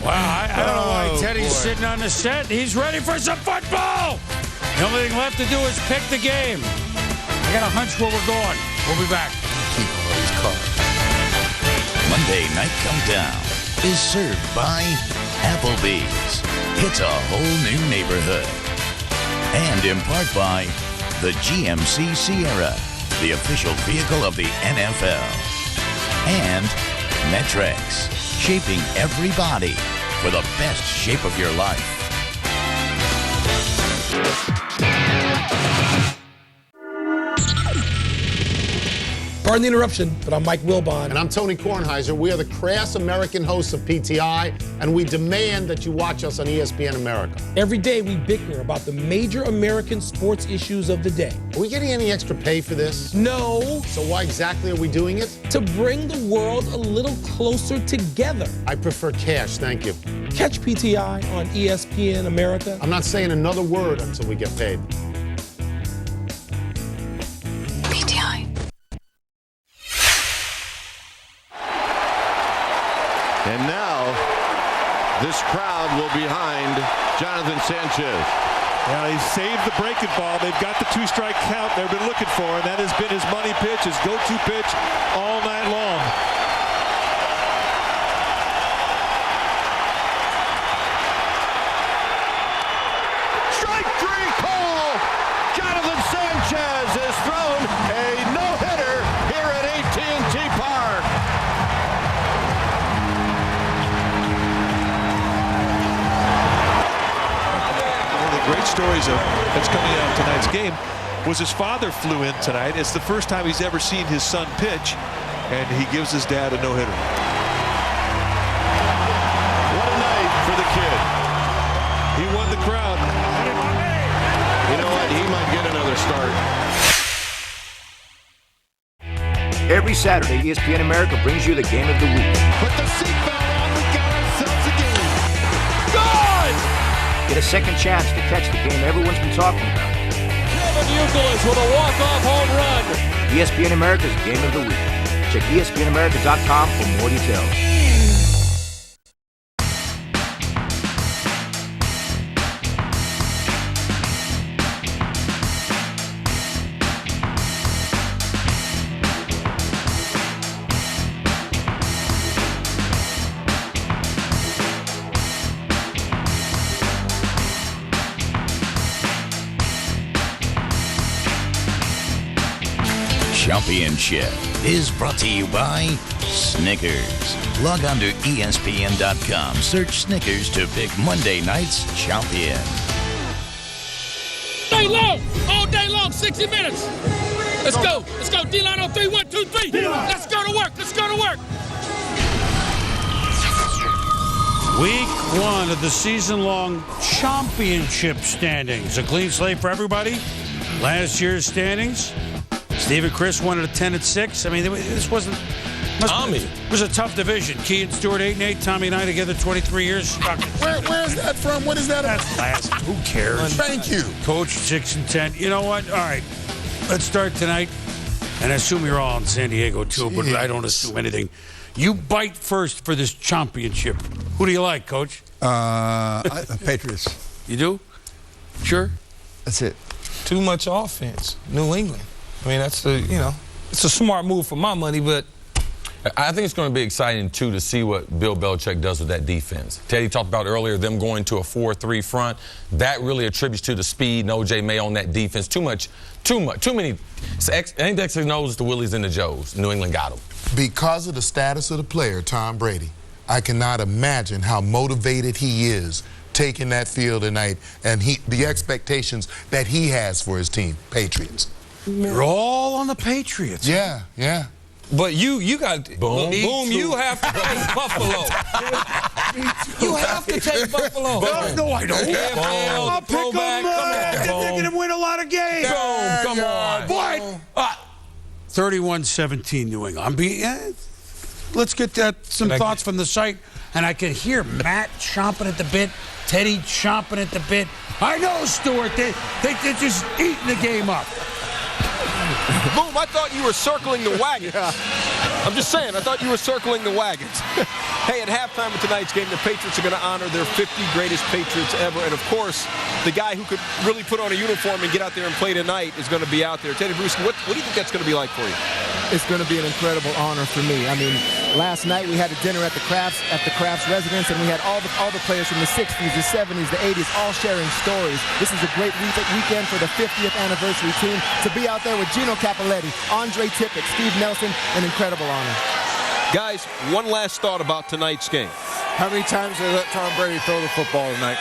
Wow, I don't know why Teddy's sitting on the set. He's ready for some football. The only thing left to do is pick the game. I got a hunch where we're going. We'll be back. Keep all these cards. Monday Night Countdown is served by Applebee's. It's a whole new neighborhood. And in part by the GMC Sierra, the official vehicle of the NFL. And Metrex, shaping every body for the best shape of your life. Pardon the interruption, but I'm Mike Wilbon. And I'm Tony Kornheiser. We are the crass American hosts of PTI, and we demand that you watch us on ESPN America. Every day we bicker about the major American sports issues of the day. Are we getting any extra pay for this? No. So why exactly are we doing it? To bring the world a little closer together. I prefer cash, thank you. Catch PTI on ESPN America. I'm not saying another word until we get paid. PTI. And now, this crowd will behind Jonathan Sanchez. Now, he saved the breaking ball. They've got the two-strike count they've been looking for, and that has been his money pitch, his go-to pitch all night long. Strike three call! Jonathan Sanchez has thrown a no-hitter here at AT&T Park. Great stories that's coming out of tonight's game was his father flew in tonight. It's the first time he's ever seen his son pitch, and he gives his dad a no-hitter. What a night for the kid. He won the crowd. You know what? He might get another start. Every Saturday, ESPN America brings you the game of the week. Put the seatbelt on. We got ourselves a game. Good! Get a second chance to catch the game everyone's been talking about. Kevin Youkilis with a walk-off home run. ESPN America's Game of the Week. Check ESPNAmerica.com for more details. Championship is brought to you by Snickers. Log on to ESPN.com, search Snickers to pick Monday night's champion. Day long, all day long, 60 minutes. Let's go. Let's go. D-line on 3, 1, 2, 3. Let's go to work. Let's go to work. Week 1 of the season-long championship standings. A clean slate for everybody. Last year's standings. Steve and Chris won at 10-6. I mean, this wasn't. It was a tough division. Key and Stewart 8-8. Tommy and I together 23 years. Where is that from? What is that? That's last. Who cares? Thank you. Coach 6-10. You know what? All right. Let's start tonight. And I assume you're all in San Diego too, but I don't assume anything. You bite first for this championship. Who do you like, Coach? Patriots. You do? Sure? That's it. Too much offense. New England. I mean, that's it's a smart move for my money, but I think it's going to be exciting, too, to see what Bill Belichick does with that defense. Teddy talked about earlier them going to a 4-3 front. That really attributes to the speed and O.J. Mayo on that defense. Too many. Ain't X's nose the Willies and the Joes. New England got them. Because of the status of the player, Tom Brady, I cannot imagine how motivated he is taking that field tonight and the expectations that he has for his team, Patriots. You're all on the Patriots. Yeah. But you got boom. You have to take Buffalo. You have to take Buffalo. No, I don't. I'll pick them. They're going to win a lot of games. Come on. What? 31-17 New England. Let's get some thoughts from the site. And I can hear Matt chomping at the bit, Teddy chomping at the bit. I know, Stuart. They're just eating the game up. Boom, I thought you were circling the wagons. I'm just saying, I thought you were circling the wagons. Hey, at halftime of tonight's game, the Patriots are going to honor their 50 greatest Patriots ever. And, of course, the guy who could really put on a uniform and get out there and play tonight is going to be out there. Teddy Bruschi, what do you think that's going to be like for you? It's going to be an incredible honor for me. I mean, last night we had a dinner at the Crafts residence, and we had all the players from the 60s, the 70s, the 80s, all sharing stories. This is a great weekend for the 50th anniversary team. To be out there with Gino Cappelletti, Andre Tippett, Steve Nelson, an incredible honor. Guys, one last thought about tonight's game. How many times did they let Tom Brady throw the football tonight?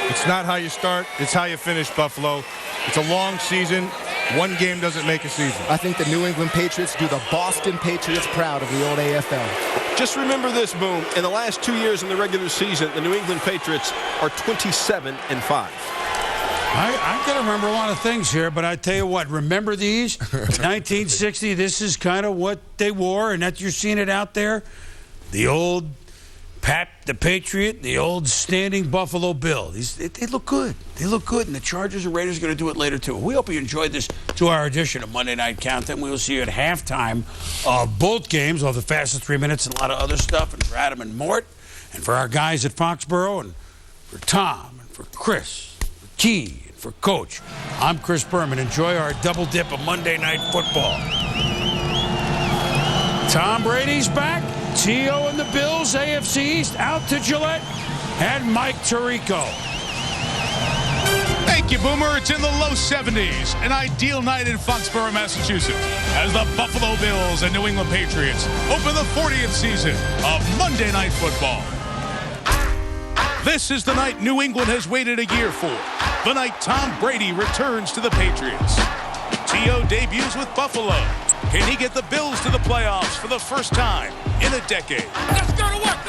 It's not how you start, it's how you finish, Buffalo. It's a long season. One game doesn't make a season. I think the New England Patriots do the Boston Patriots proud of the old AFL. Just remember this, Boom. In the last 2 years in the regular season, the New England Patriots are 27-5. I got to remember a lot of things here, but I tell you what, remember these? 1960, this is kind of what they wore, and that you're seeing it out there. The old Pat the Patriot, the old standing Buffalo Bill. They look good. They look good, and the Chargers and Raiders are going to do it later, too. We hope you enjoyed this 2-hour edition of Monday Night Countdown. We will see you at halftime of both games. We'll have the fastest 3 minutes and a lot of other stuff. And for Adam and Mort, and for our guys at Foxborough, and for Tom, and for Chris, for Key, and for Coach, I'm Chris Berman. Enjoy our double dip of Monday Night Football. Tom Brady's back. T.O. and the Bills, AFC East, out to Gillette, and Mike Tirico. Thank you, Boomer. It's in the low 70s. An ideal night in Foxborough, Massachusetts, as the Buffalo Bills and New England Patriots open the 40th season of Monday Night Football. This is the night New England has waited a year for. The night Tom Brady returns to the Patriots. T.O. debuts with Buffalo. Can he get the Bills to the playoffs for the first time in a decade? Let's go to work.